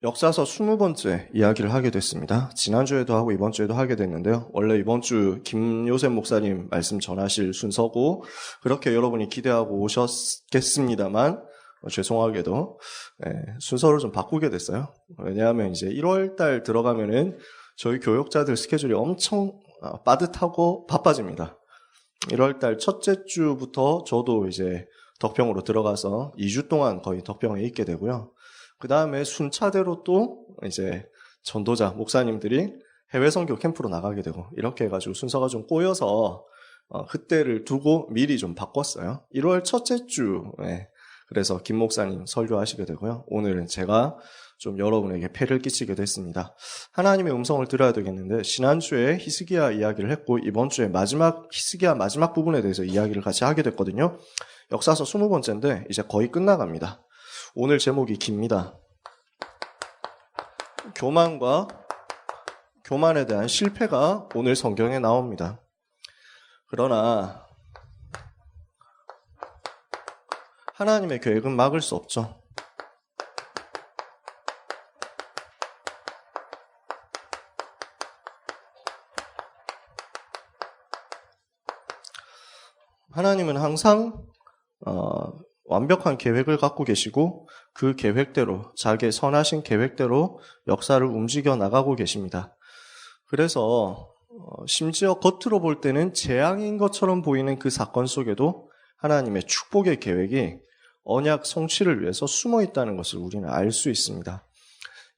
역사서 20번째 이야기를 하게 됐습니다. 지난주에도 하고 이번 주에도 하게 됐는데요. 원래 이번 주 김요셉 목사님 말씀 전하실 순서고 그렇게 여러분이 기대하고 오셨겠습니다만 죄송하게도 순서를 좀 바꾸게 됐어요. 왜냐하면 이제 1월 달 들어가면은 저희 교역자들 스케줄이 엄청 빠듯하고 바빠집니다. 1월 달 첫째 주부터 저도 이제 덕평으로 들어가서 2주 동안 거의 덕평에 있게 되고요. 그 다음에 순차대로 또 이제 전도자, 목사님들이 해외 선교 캠프로 나가게 되고 이렇게 해가지고 순서가 좀 꼬여서 그때를 두고 미리 좀 바꿨어요. 1월 첫째 주에 그래서 김 목사님 설교하시게 되고요. 오늘은 제가 좀 여러분에게 폐를 끼치게 됐습니다. 하나님의 음성을 들어야 되겠는데 지난주에 히스기야 이야기를 했고 이번 주에 히스기야 마지막 부분에 대해서 이야기를 같이 하게 됐거든요. 역사서 20번째인데 이제 거의 끝나갑니다. 오늘 제목이 깁니다. 교만에 대한 실패가 오늘 성경에 나옵니다. 그러나 하나님의 계획은 막을 수 없죠. 하나님은 항상 완벽한 계획을 갖고 계시고 그 계획대로 자기의 선하신 계획대로 역사를 움직여 나가고 계십니다. 그래서 심지어 겉으로 볼 때는 재앙인 것처럼 보이는 그 사건 속에도 하나님의 축복의 계획이 언약 성취를 위해서 숨어 있다는 것을 우리는 알 수 있습니다.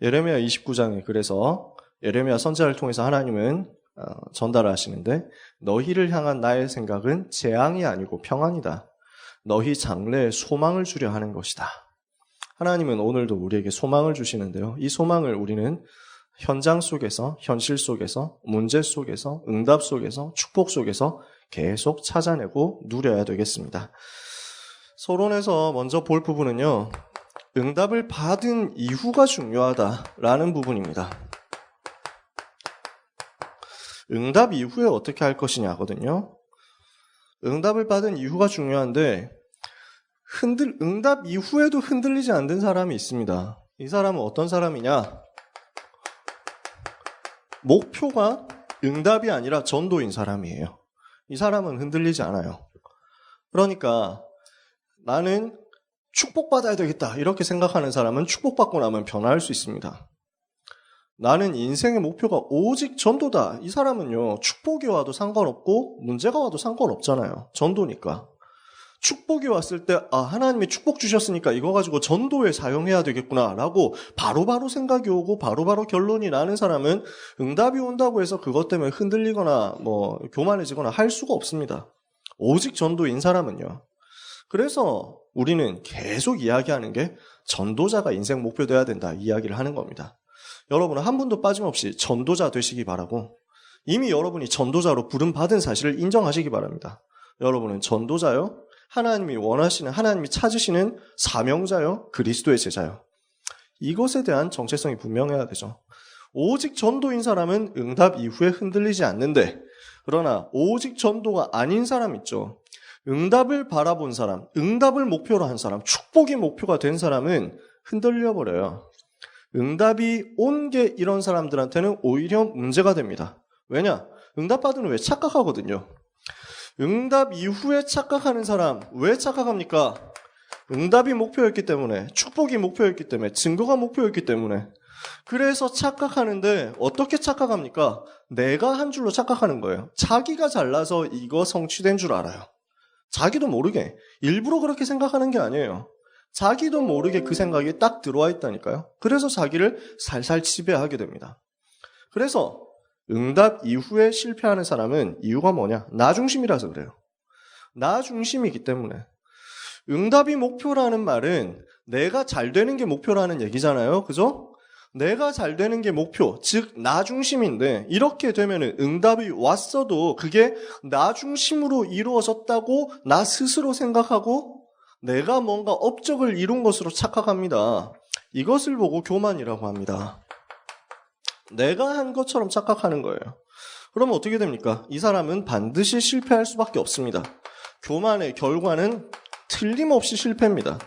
예레미야 29장에 그래서 예레미야 선지자를 통해서 하나님은 전달하시는데 너희를 향한 나의 생각은 재앙이 아니고 평안이다. 너희 장래에 소망을 주려 하는 것이다. 하나님은 오늘도 우리에게 소망을 주시는데요. 이 소망을 우리는 현장 속에서, 현실 속에서, 문제 속에서, 응답 속에서, 축복 속에서 계속 찾아내고 누려야 되겠습니다. 서론에서 먼저 볼 부분은요. 응답을 받은 이후가 중요하다라는 부분입니다. 응답 이후에 어떻게 할 것이냐거든요. 응답을 받은 이후가 중요한데 응답 이후에도 흔들리지 않는 사람이 있습니다. 이 사람은 어떤 사람이냐? 목표가 응답이 아니라 전도인 사람이에요. 이 사람은 흔들리지 않아요. 그러니까 나는 축복받아야 되겠다 이렇게 생각하는 사람은 축복받고 나면 변화할 수 있습니다. 나는 인생의 목표가 오직 전도다. 이 사람은요, 축복이 와도 상관없고 문제가 와도 상관없잖아요. 전도니까. 축복이 왔을 때 하나님이 축복 주셨으니까 이거 가지고 전도에 사용해야 되겠구나 라고 바로바로 생각이 오고 바로바로 결론이 나는 사람은 응답이 온다고 해서 그것 때문에 흔들리거나 교만해지거나 할 수가 없습니다. 오직 전도인 사람은요. 그래서 우리는 계속 이야기하는 게 전도자가 인생 목표 돼야 된다 이 이야기를 하는 겁니다. 여러분은 한 분도 빠짐없이 전도자 되시기 바라고 이미 여러분이 전도자로 부름받은 사실을 인정하시기 바랍니다. 여러분은 전도자요. 하나님이 원하시는, 하나님이 찾으시는 사명자요. 그리스도의 제자요. 이것에 대한 정체성이 분명해야 되죠. 오직 전도인 사람은 응답 이후에 흔들리지 않는데 그러나 오직 전도가 아닌 사람 있죠. 응답을 바라본 사람, 응답을 목표로 한 사람, 축복이 목표가 된 사람은 흔들려 버려요. 응답이 온 게 이런 사람들한테는 오히려 문제가 됩니다. 왜냐? 응답받은 후에 착각하거든요. 응답 이후에 착각하는 사람, 왜 착각합니까? 응답이 목표였기 때문에, 축복이 목표였기 때문에, 증거가 목표였기 때문에. 그래서 착각하는데 어떻게 착각합니까? 내가 한 줄로 착각하는 거예요. 자기가 잘나서 이거 성취된 줄 알아요. 자기도 모르게, 일부러 그렇게 생각하는 게 아니에요. 자기도 모르게 그 생각이 딱 들어와 있다니까요. 그래서 자기를 살살 지배하게 됩니다. 그래서 응답 이후에 실패하는 사람은 이유가 뭐냐? 나 중심이라서 그래요. 나 중심이기 때문에. 응답이 목표라는 말은 내가 잘 되는 게 목표라는 얘기잖아요. 그죠? 내가 잘 되는 게 목표, 즉 나 중심인데 이렇게 되면 응답이 왔어도 그게 나 중심으로 이루어졌다고 나 스스로 생각하고 내가 뭔가 업적을 이룬 것으로 착각합니다. 이것을 보고 교만이라고 합니다. 내가 한 것처럼 착각하는 거예요. 그러면 어떻게 됩니까? 이 사람은 반드시 실패할 수밖에 없습니다. 교만의 결과는 틀림없이 실패입니다.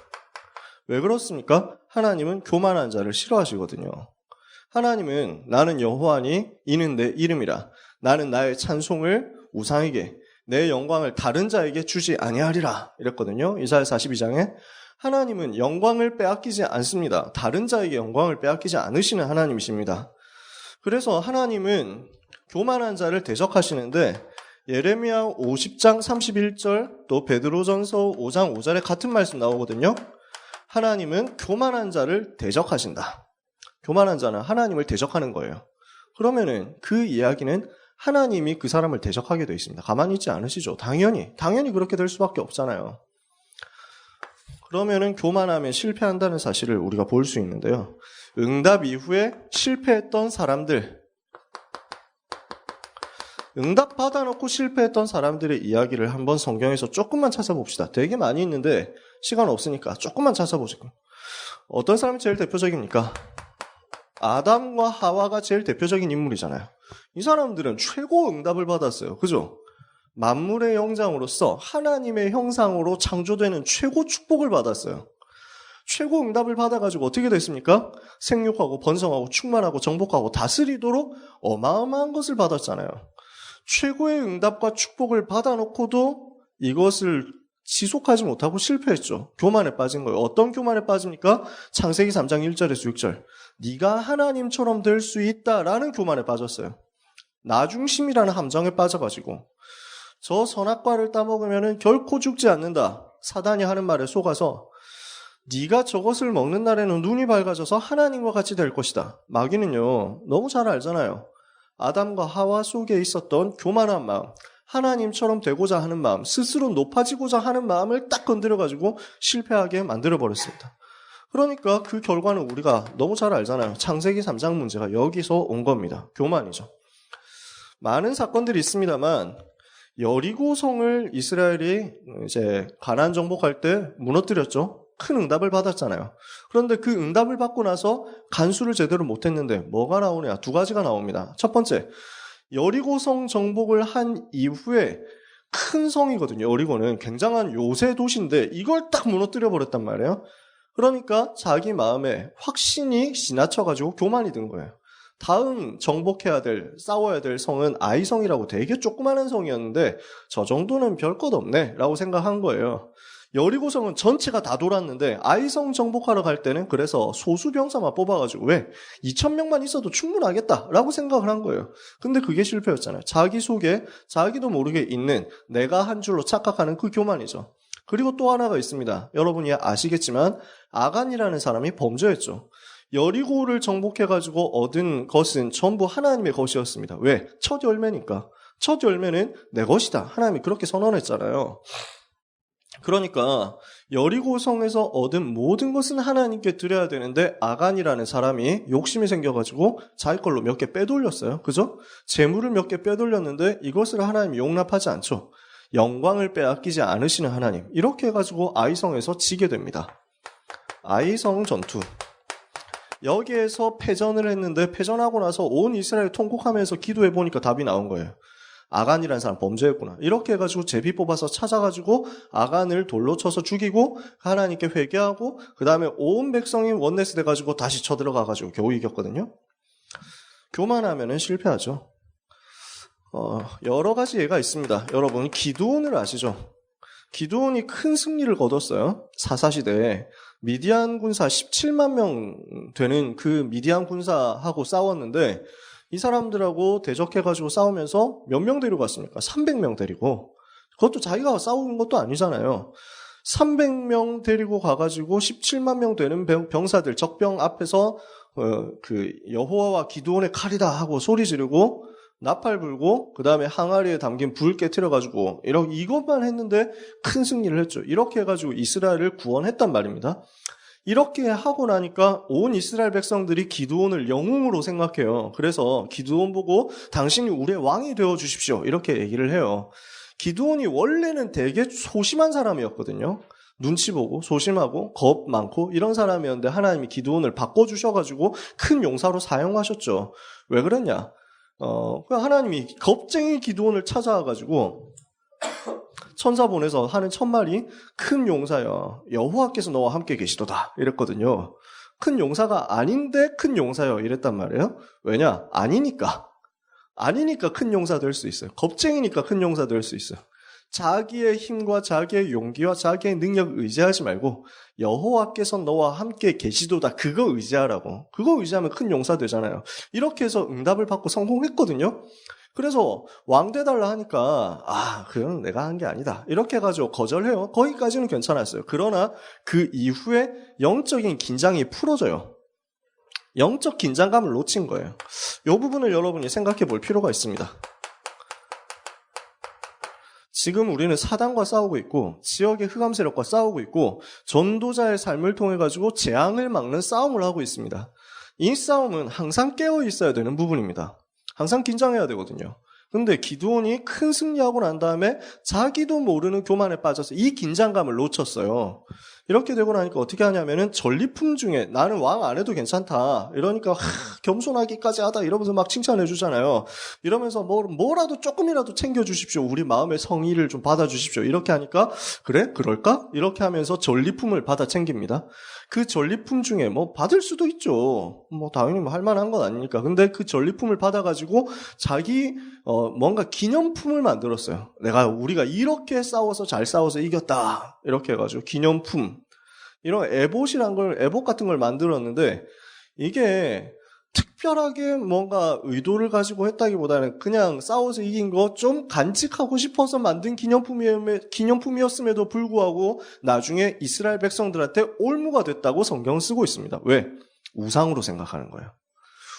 왜 그렇습니까? 하나님은 교만한 자를 싫어하시거든요. 하나님은 나는 여호와니 이는 내 이름이라. 나는 나의 찬송을 우상에게 내 영광을 다른 자에게 주지 아니하리라 이랬거든요. 이사야 42장에 하나님은 영광을 빼앗기지 않습니다. 다른 자에게 영광을 빼앗기지 않으시는 하나님이십니다. 그래서 하나님은 교만한 자를 대적하시는데 예레미야 50장 31절 또 베드로전서 5장 5절에 같은 말씀 나오거든요. 하나님은 교만한 자를 대적하신다. 교만한 자는 하나님을 대적하는 거예요. 그러면은 그 이야기는 하나님이 그 사람을 대적하게 되어 있습니다. 가만히 있지 않으시죠? 당연히 그렇게 될 수밖에 없잖아요. 그러면은 교만하면 실패한다는 사실을 우리가 볼 수 있는데요. 응답 이후에 실패했던 사람들, 응답 받아놓고 실패했던 사람들의 이야기를 한번 성경에서 조금만 찾아봅시다. 되게 많이 있는데 시간 없으니까 조금만 찾아보죠. 어떤 사람이 제일 대표적입니까? 아담과 하와가 제일 대표적인 인물이잖아요. 이 사람들은 최고 응답을 받았어요. 그죠? 만물의 영장으로서 하나님의 형상으로 창조되는 최고 축복을 받았어요. 최고 응답을 받아가지고 어떻게 됐습니까? 생육하고 번성하고 충만하고 정복하고 다스리도록 어마어마한 것을 받았잖아요. 최고의 응답과 축복을 받아놓고도 이것을 지속하지 못하고 실패했죠. 교만에 빠진 거예요. 어떤 교만에 빠집니까? 창세기 3장 1절에서 6절. 네가 하나님처럼 될 수 있다라는 교만에 빠졌어요. 나중심이라는 함정에 빠져가지고 저 선악과를 따먹으면 결코 죽지 않는다. 사단이 하는 말에 속아서 네가 저것을 먹는 날에는 눈이 밝아져서 하나님과 같이 될 것이다. 마귀는요, 너무 잘 알잖아요. 아담과 하와 속에 있었던 교만한 마음, 하나님처럼 되고자 하는 마음, 스스로 높아지고자 하는 마음을 딱 건드려가지고 실패하게 만들어버렸습니다. 그러니까 그 결과는 우리가 너무 잘 알잖아요. 창세기 3장 문제가 여기서 온 겁니다. 교만이죠. 많은 사건들이 있습니다만 여리고성을 이스라엘이 이제 가나안 정복할 때 무너뜨렸죠. 큰 응답을 받았잖아요. 그런데 그 응답을 받고 나서 간수를 제대로 못했는데 뭐가 나오냐? 두 가지가 나옵니다. 첫 번째, 여리고성 정복을 한 이후에 큰 성이거든요. 여리고는 굉장한 요새 도시인데 이걸 딱 무너뜨려 버렸단 말이에요. 그러니까 자기 마음에 확신이 지나쳐가지고 교만이 든 거예요. 다음 정복해야 될, 싸워야 될 성은 아이성이라고 되게 조그마한 성이었는데 저 정도는 별 것 없네 라고 생각한 거예요. 여리고성은 전체가 다 돌았는데 아이성 정복하러 갈 때는 그래서 소수병사만 뽑아가지고 왜? 2,000명만 있어도 충분하겠다라고 생각을 한 거예요. 근데 그게 실패였잖아요. 자기 속에 자기도 모르게 있는 내가 한 줄로 착각하는 그 교만이죠. 그리고 또 하나가 있습니다. 여러분이 아시겠지만 아간이라는 사람이 범죄했죠. 여리고를 정복해가지고 얻은 것은 전부 하나님의 것이었습니다. 왜? 첫 열매니까. 첫 열매는 내 것이다. 하나님이 그렇게 선언했잖아요. 그러니까 여리고성에서 얻은 모든 것은 하나님께 드려야 되는데 아간이라는 사람이 욕심이 생겨가지고 자기 걸로 몇 개 빼돌렸어요. 그죠? 재물을 몇 개 빼돌렸는데 이것을 하나님이 용납하지 않죠. 영광을 빼앗기지 않으시는 하나님. 이렇게 해가지고 아이성에서 지게 됩니다. 아이성 전투. 여기에서 패전을 했는데 패전하고 나서 온 이스라엘 통곡하면서 기도해보니까 답이 나온 거예요. 아간이라는 사람 범죄했구나. 이렇게 해가지고 제비 뽑아서 찾아가지고 아간을 돌로 쳐서 죽이고 하나님께 회개하고 그 다음에 온 백성이 원내스 돼가지고 다시 쳐들어가가지고 겨우 이겼거든요. 교만하면은 실패하죠. 여러 가지 예가 있습니다. 여러분 기드온을 아시죠? 기드온이 큰 승리를 거뒀어요. 사사시대에 미디안 군사 17만 명 되는 그 미디안 군사하고 싸웠는데 이 사람들하고 대적해가지고 싸우면서 몇 명 데리고 갔습니까? 300명 데리고. 그것도 자기가 싸운 것도 아니잖아요. 300명 데리고 가가지고 17만 명 되는 병사들 적병 앞에서 그 여호와와 기드온의 칼이다 하고 소리 지르고 나팔 불고 그 다음에 항아리에 담긴 불 깨트려가지고 이것만 했는데 큰 승리를 했죠. 이렇게 해가지고 이스라엘을 구원했단 말입니다. 이렇게 하고 나니까 온 이스라엘 백성들이 기드온을 영웅으로 생각해요. 그래서 기드온 보고 당신이 우리의 왕이 되어주십시오. 이렇게 얘기를 해요. 기드온이 원래는 되게 소심한 사람이었거든요. 눈치 보고 소심하고 겁 많고 이런 사람이었는데 하나님이 기드온을 바꿔주셔가지고 큰 용사로 사용하셨죠. 왜 그랬냐? 하나님이 겁쟁이 기드온을 찾아와가지고 천사 보내서 하는 첫 말이 큰 용사여 여호와께서 너와 함께 계시도다 이랬거든요. 큰 용사가 아닌데 큰 용사여 이랬단 말이에요. 왜냐? 아니니까 큰 용사 될 수 있어요. 겁쟁이니까 큰 용사 될 수 있어요. 자기의 힘과 자기의 용기와 자기의 능력 의지하지 말고 여호와께서 너와 함께 계시도다. 그거 의지하라고. 그거 의지하면 큰 용사 되잖아요. 이렇게 해서 응답을 받고 성공했거든요. 그래서 왕 돼달라 하니까 그건 내가 한 게 아니다. 이렇게 해가지고 거절해요. 거기까지는 괜찮았어요. 그러나 그 이후에 영적인 긴장이 풀어져요. 영적 긴장감을 놓친 거예요. 이 부분을 여러분이 생각해 볼 필요가 있습니다. 지금 우리는 사단과 싸우고 있고 지역의 흑암 세력과 싸우고 있고 전도자의 삶을 통해 가지고 재앙을 막는 싸움을 하고 있습니다. 이 싸움은 항상 깨어 있어야 되는 부분입니다. 항상 긴장해야 되거든요. 근데 기드온이 큰 승리하고 난 다음에 자기도 모르는 교만에 빠져서 이 긴장감을 놓쳤어요. 이렇게 되고 나니까 어떻게 하냐면은 전리품 중에 나는 왕 안 해도 괜찮다. 이러니까 겸손하기까지 하다 이러면서 막 칭찬해 주잖아요. 이러면서 뭐라도 조금이라도 챙겨 주십시오. 우리 마음의 성의를 좀 받아 주십시오. 이렇게 하니까 그래? 그럴까? 이렇게 하면서 전리품을 받아 챙깁니다. 그 전리품 중에 받을 수도 있죠. 당연히 할 만한 건 아니니까. 근데 그 전리품을 받아가지고 자기 뭔가 기념품을 만들었어요. 우리가 이렇게 싸워서 잘 싸워서 이겼다. 이렇게 해가지고 기념품. 이런 에봇 같은 걸 만들었는데 이게 특별하게 뭔가 의도를 가지고 했다기보다는 그냥 싸워서 이긴 거 좀 간직하고 싶어서 만든 기념품이었음에도 불구하고 나중에 이스라엘 백성들한테 올무가 됐다고 성경은 쓰고 있습니다. 왜? 우상으로 생각하는 거예요.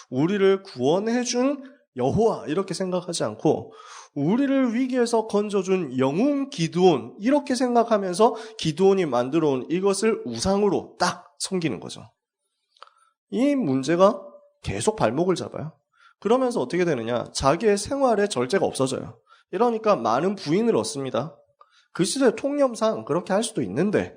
우리를 구원해준 여호와 이렇게 생각하지 않고 우리를 위기에서 건져준 영웅 기드온 이렇게 생각하면서 기드온이 만들어온 이것을 우상으로 딱 섬기는 거죠. 이 문제가 계속 발목을 잡아요. 그러면서 어떻게 되느냐? 자기의 생활에 절제가 없어져요. 이러니까 많은 부인을 얻습니다. 그 시대 통념상 그렇게 할 수도 있는데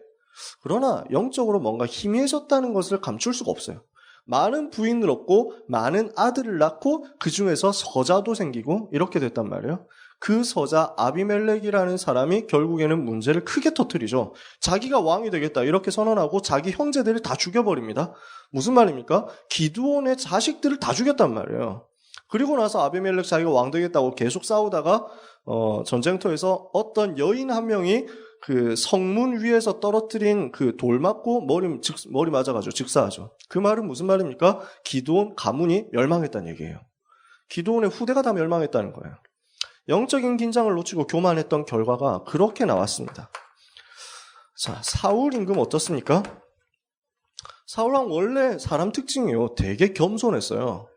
그러나 영적으로 뭔가 희미해졌다는 것을 감출 수가 없어요. 많은 부인을 얻고 많은 아들을 낳고 그 중에서 서자도 생기고 이렇게 됐단 말이에요. 그 서자 아비멜렉이라는 사람이 결국에는 문제를 크게 터뜨리죠. 자기가 왕이 되겠다 이렇게 선언하고 자기 형제들을 다 죽여버립니다. 무슨 말입니까? 기드온의 자식들을 다 죽였단 말이에요. 그리고 나서 아비멜렉 자기가 왕 되겠다고 계속 싸우다가 전쟁터에서 어떤 여인 한 명이 그 성문 위에서 떨어뜨린 그 돌 맞고 머리 맞아가지고 즉사하죠. 그 말은 무슨 말입니까? 기드온 가문이 멸망했다는 얘기예요. 기드온의 후대가 다 멸망했다는 거예요. 영적인 긴장을 놓치고 교만했던 결과가 그렇게 나왔습니다. 자, 사울 임금 어떻습니까? 사울왕 원래 사람 특징이요. 되게 겸손했어요.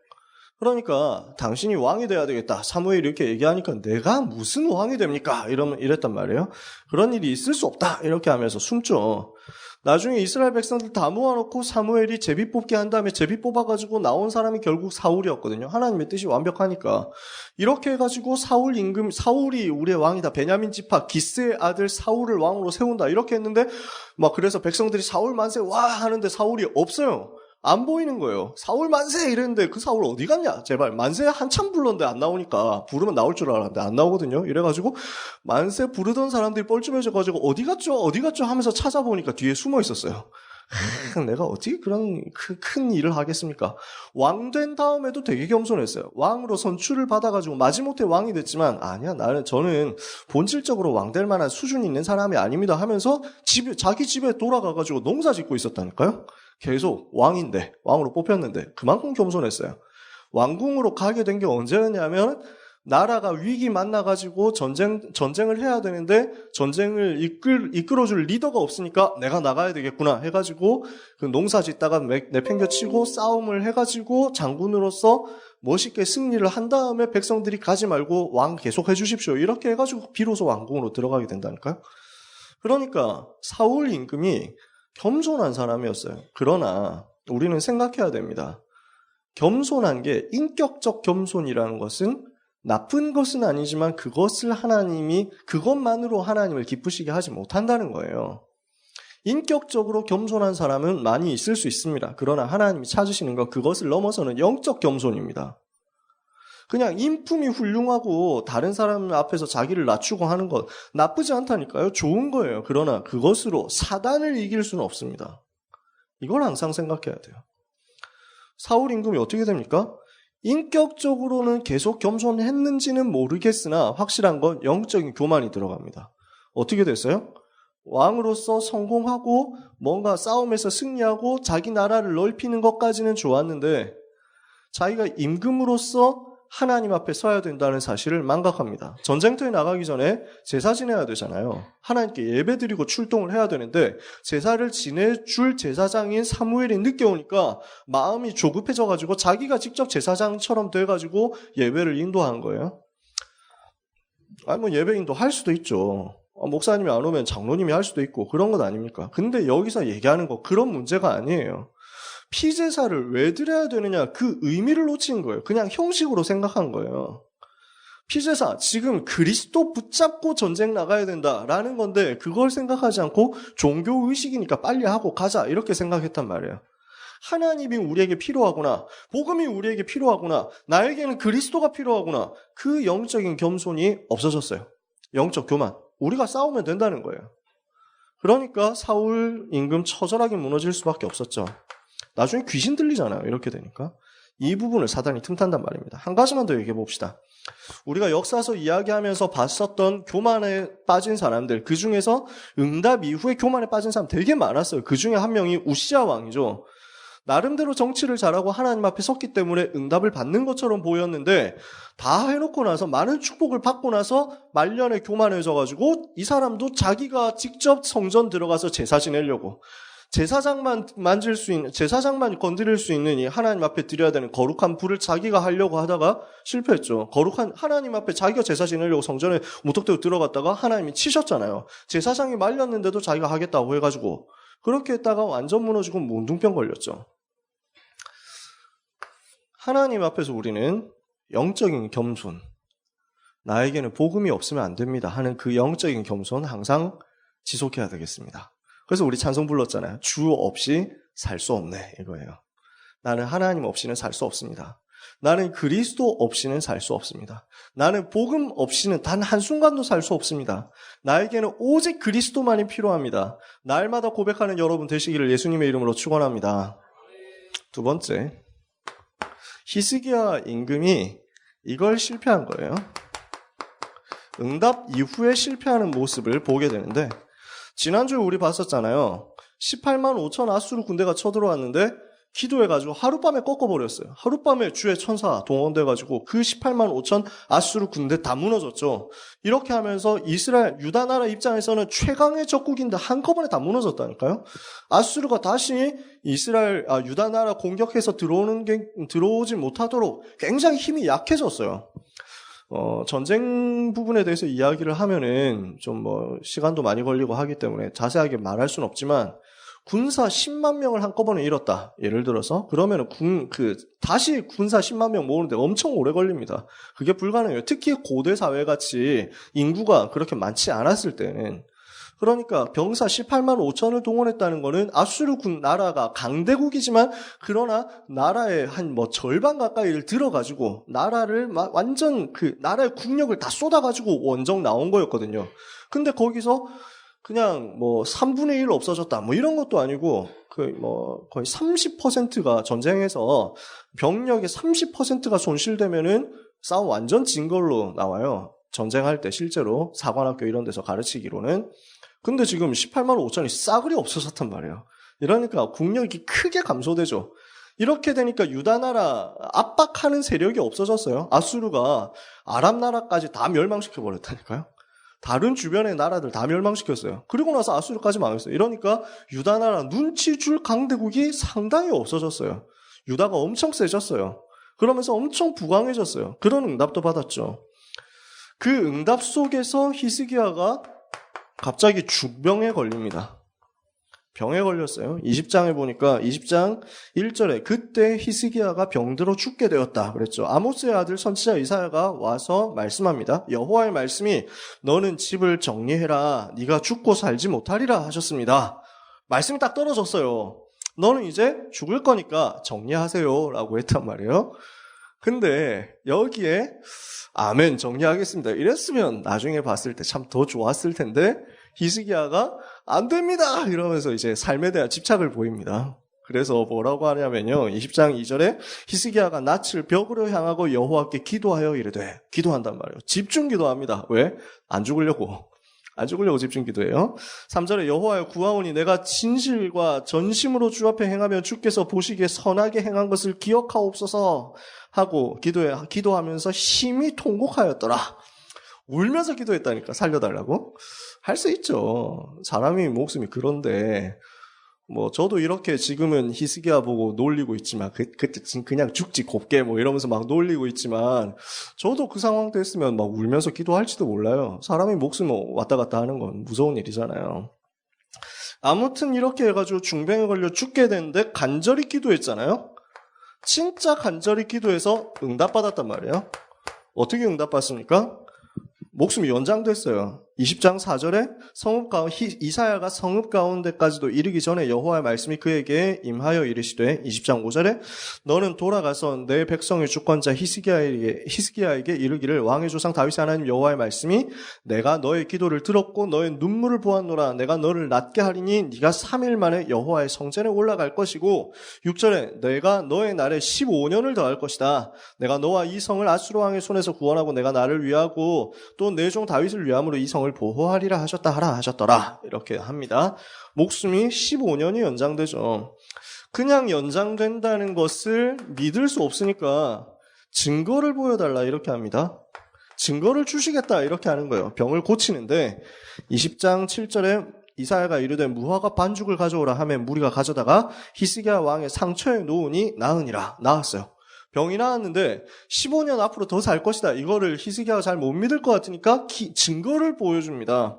그러니까 당신이 왕이 돼야 되겠다. 사무엘이 이렇게 얘기하니까 내가 무슨 왕이 됩니까? 이랬단 말이에요. 그런 일이 있을 수 없다. 이렇게 하면서 숨죠. 나중에 이스라엘 백성들 다 모아놓고 사무엘이 제비 뽑기 한 다음에 제비 뽑아가지고 나온 사람이 결국 사울이었거든요. 하나님의 뜻이 완벽하니까. 이렇게 해가지고 사울이 우리의 왕이다. 베냐민 지파 기스의 아들 사울을 왕으로 세운다. 이렇게 했는데 그래서 백성들이 사울 만세 와 하는데 사울이 없어요. 안 보이는 거예요. 사울 만세 이랬는데 그 사울 어디 갔냐? 제발 만세 한참 불렀는데 안 나오니까 부르면 나올 줄 알았는데 안 나오거든요. 이래가지고 만세 부르던 사람들이 뻘쭘해져가지고 어디 갔죠 하면서 찾아보니까 뒤에 숨어 있었어요. 내가 어떻게 그런 큰 일을 하겠습니까? 왕 된 다음에도 되게 겸손했어요. 왕으로 선출을 받아가지고 마지못해 왕이 됐지만 저는 본질적으로 왕 될 만한 수준이 있는 사람이 아닙니다 하면서 자기 집에 돌아가가지고 농사 짓고 있었다니까요. 계속 왕인데 왕으로 뽑혔는데 그만큼 겸손했어요. 왕궁으로 가게 된 게 언제였냐면 나라가 위기 만나가지고 전쟁을 해야 되는데 전쟁을 이끌어줄 리더가 없으니까 내가 나가야 되겠구나 해가지고 그 농사 짓다가 내팽겨치고 싸움을 해가지고 장군으로서 멋있게 승리를 한 다음에 백성들이 가지 말고 왕 계속 해주십시오. 이렇게 해가지고 비로소 왕궁으로 들어가게 된다니까요. 그러니까 사울 임금이 겸손한 사람이었어요. 그러나 우리는 생각해야 됩니다. 겸손한 게 인격적 겸손이라는 것은 나쁜 것은 아니지만 그것만으로 하나님을 기쁘시게 하지 못한다는 거예요. 인격적으로 겸손한 사람은 많이 있을 수 있습니다. 그러나 하나님이 찾으시는 건 그것을 넘어서는 영적 겸손입니다. 그냥 인품이 훌륭하고 다른 사람 앞에서 자기를 낮추고 하는 것 나쁘지 않다니까요. 좋은 거예요. 그러나 그것으로 사단을 이길 수는 없습니다. 이걸 항상 생각해야 돼요. 사울 임금이 어떻게 됩니까? 인격적으로는 계속 겸손했는지는 모르겠으나 확실한 건 영적인 교만이 들어갑니다. 어떻게 됐어요? 왕으로서 성공하고 뭔가 싸움에서 승리하고 자기 나라를 넓히는 것까지는 좋았는데 자기가 임금으로서 하나님 앞에 서야 된다는 사실을 망각합니다. 전쟁터에 나가기 전에 제사 지내야 되잖아요. 하나님께 예배드리고 출동을 해야 되는데 제사를 지내줄 제사장인 사무엘이 늦게 오니까 마음이 조급해져가지고 자기가 직접 제사장처럼 돼가지고 예배를 인도한 거예요. 예배 인도할 수도 있죠. 목사님이 안 오면 장로님이 할 수도 있고 그런 것 아닙니까? 근데 여기서 얘기하는 거 그런 문제가 아니에요. 피제사를 왜 드려야 되느냐 그 의미를 놓친 거예요. 그냥 형식으로 생각한 거예요. 피제사 지금 그리스도 붙잡고 전쟁 나가야 된다라는 건데 그걸 생각하지 않고 종교의식이니까 빨리 하고 가자 이렇게 생각했단 말이에요. 하나님이 우리에게 필요하구나. 복음이 우리에게 필요하구나. 나에게는 그리스도가 필요하구나. 그 영적인 겸손이 없어졌어요. 영적 교만. 우리가 싸우면 된다는 거예요. 그러니까 사울 임금 처절하게 무너질 수밖에 없었죠. 나중에 귀신 들리잖아요. 이렇게 되니까. 이 부분을 사단이 틈탄단 말입니다. 한 가지만 더 얘기해 봅시다. 우리가 역사서 이야기하면서 봤었던 교만에 빠진 사람들, 그 중에서 응답 이후에 교만에 빠진 사람 되게 많았어요. 그 중에 한 명이 우시야 왕이죠. 나름대로 정치를 잘하고 하나님 앞에 섰기 때문에 응답을 받는 것처럼 보였는데 다 해놓고 나서 많은 축복을 받고 나서 말년에 교만해져가지고 이 사람도 자기가 직접 성전 들어가서 제사 지내려고 제사장만 만질 수 있는, 제사장만 건드릴 수 있는 이 하나님 앞에 드려야 되는 거룩한 불을 자기가 하려고 하다가 실패했죠. 거룩한 하나님 앞에 자기가 제사 지내려고 성전에 무턱대고 들어갔다가 하나님이 치셨잖아요. 제사장이 말렸는데도 자기가 하겠다고 해가지고 그렇게 했다가 완전 무너지고 문둥병 걸렸죠. 하나님 앞에서 우리는 영적인 겸손, 나에게는 복음이 없으면 안 됩니다 하는 그 영적인 겸손 항상 지속해야 되겠습니다. 그래서 우리 찬송 불렀잖아요. 주 없이 살 수 없네 이거예요. 나는 하나님 없이는 살 수 없습니다. 나는 그리스도 없이는 살 수 없습니다. 나는 복음 없이는 단 한순간도 살 수 없습니다. 나에게는 오직 그리스도만이 필요합니다. 날마다 고백하는 여러분 되시기를 예수님의 이름으로 축원합니다. 두 번째, 히스기야 임금이 이걸 실패한 거예요. 응답 이후에 실패하는 모습을 보게 되는데 지난주에 우리 봤었잖아요. 18만 5천 아수르 군대가 쳐들어왔는데 기도해가지고 하룻밤에 꺾어버렸어요. 하룻밤에 주의 천사 동원돼가지고 그 18만 5천 아수르 군대 다 무너졌죠. 이렇게 하면서 이스라엘, 유다 나라 입장에서는 최강의 적국인데 한꺼번에 다 무너졌다니까요. 아수르가 다시 유다 나라 공격해서 들어오지 못하도록 굉장히 힘이 약해졌어요. 전쟁 부분에 대해서 이야기를 하면은 좀 시간도 많이 걸리고 하기 때문에 자세하게 말할 수는 없지만 군사 10만 명을 한꺼번에 잃었다. 예를 들어서 그러면은 다시 군사 10만 명 모으는데 엄청 오래 걸립니다. 그게 불가능해요. 특히 고대 사회 같이 인구가 그렇게 많지 않았을 때는. 그러니까 병사 18만 5천을 동원했다는 거는 아수르 나라가 강대국이지만 그러나 나라의 한 절반 가까이를 들어가지고 나라를 완전 나라의 국력을 다 쏟아가지고 원정 나온 거였거든요. 근데 거기서 그냥 3분의 1 없어졌다 이런 것도 아니고 거의 30%가 전쟁에서 병력의 30%가 손실되면은 싸움 완전 진 걸로 나와요. 전쟁할 때 실제로 사관학교 이런 데서 가르치기로는. 근데 지금 18만 5천이 싸그리 없어졌단 말이에요. 이러니까 국력이 크게 감소되죠. 이렇게 되니까 유다 나라 압박하는 세력이 없어졌어요. 아수르가 아랍 나라까지 다 멸망시켜버렸다니까요. 다른 주변의 나라들 다 멸망시켰어요. 그리고 나서 아수르까지 망했어요. 이러니까 유다 나라 눈치 줄 강대국이 상당히 없어졌어요. 유다가 엄청 세졌어요. 그러면서 엄청 부강해졌어요. 그런 응답도 받았죠. 그 응답 속에서 히스기야가 갑자기 죽병에 걸립니다. 병에 걸렸어요. 20장에 보니까 20장 1절에 그때 히스기야가 병들어 죽게 되었다 그랬죠. 아모스의 아들 선지자 이사야가 와서 말씀합니다. 여호와의 말씀이 너는 집을 정리해라. 네가 죽고 살지 못하리라 하셨습니다. 말씀이 딱 떨어졌어요. 너는 이제 죽을 거니까 정리하세요 라고 했단 말이에요. 근데 여기에 아멘 정리하겠습니다. 이랬으면 나중에 봤을 때 참 더 좋았을 텐데 히스기야가 안 됩니다 이러면서 이제 삶에 대한 집착을 보입니다. 그래서 뭐라고 하냐면요. 20장 2절에 히스기야가 낯을 벽으로 향하고 여호와께 기도하여 이르되 기도한단 말이에요. 집중 기도합니다. 왜? 안 죽으려고 집중 기도해요. 3절에 여호와여 구하오니 내가 진실과 전심으로 주 앞에 행하며 주께서 보시기에 선하게 행한 것을 기억하옵소서 하고 기도하면서 심히 통곡하였더라. 울면서 기도했다니까 살려달라고. 할 수 있죠. 사람이 목숨이 그런데 뭐 저도 이렇게 지금은 히스기야 보고 놀리고 있지만 그때 그냥 죽지 곱게 뭐 이러면서 막 놀리고 있지만 저도 그 상황 됐으면 막 울면서 기도할지도 몰라요. 사람이 목숨 왔다 갔다 하는 건 무서운 일이잖아요. 아무튼 이렇게 해가지고 중병에 걸려 죽게 됐는데 간절히 기도했잖아요. 진짜 간절히 기도해서 응답받았단 말이에요. 어떻게 응답받습니까? 목숨이 연장됐어요. 20장 4절에 이사야가 성읍 가운데까지도 이르기 전에 여호와의 말씀이 그에게 임하여 이르시되 20장 5절에 너는 돌아가서 내 백성의 주권자 히스기야에게 이르기를 왕의 조상 다윗의 하나님 여호와의 말씀이 내가 너의 기도를 들었고 너의 눈물을 보았노라. 내가 너를 낫게 하리니 네가 3일 만에 여호와의 성전에 올라갈 것이고 6절에 내가 너의 날에 15년을 더할 것이다. 내가 너와 이 성을 아수르 왕의 손에서 구원하고 내가 나를 위하고 또 내 종 다윗을 위함으로 이 성을 보호하리라 하셨더라. 이렇게 합니다. 목숨이 15년이 연장되죠. 그냥 연장된다는 것을 믿을 수 없으니까 증거를 보여달라 이렇게 합니다. 증거를 주시겠다 이렇게 하는 거예요. 병을 고치는데 20장 7절에 이사야가 이르되 무화과 반죽을 가져오라 하면 무리가 가져다가 히스기야 왕의 상처에 놓으니 나으니라. 나았어요. 병이 나았는데 15년 앞으로 더 살 것이다. 이거를 히스기야가 잘 못 믿을 것 같으니까 증거를 보여줍니다.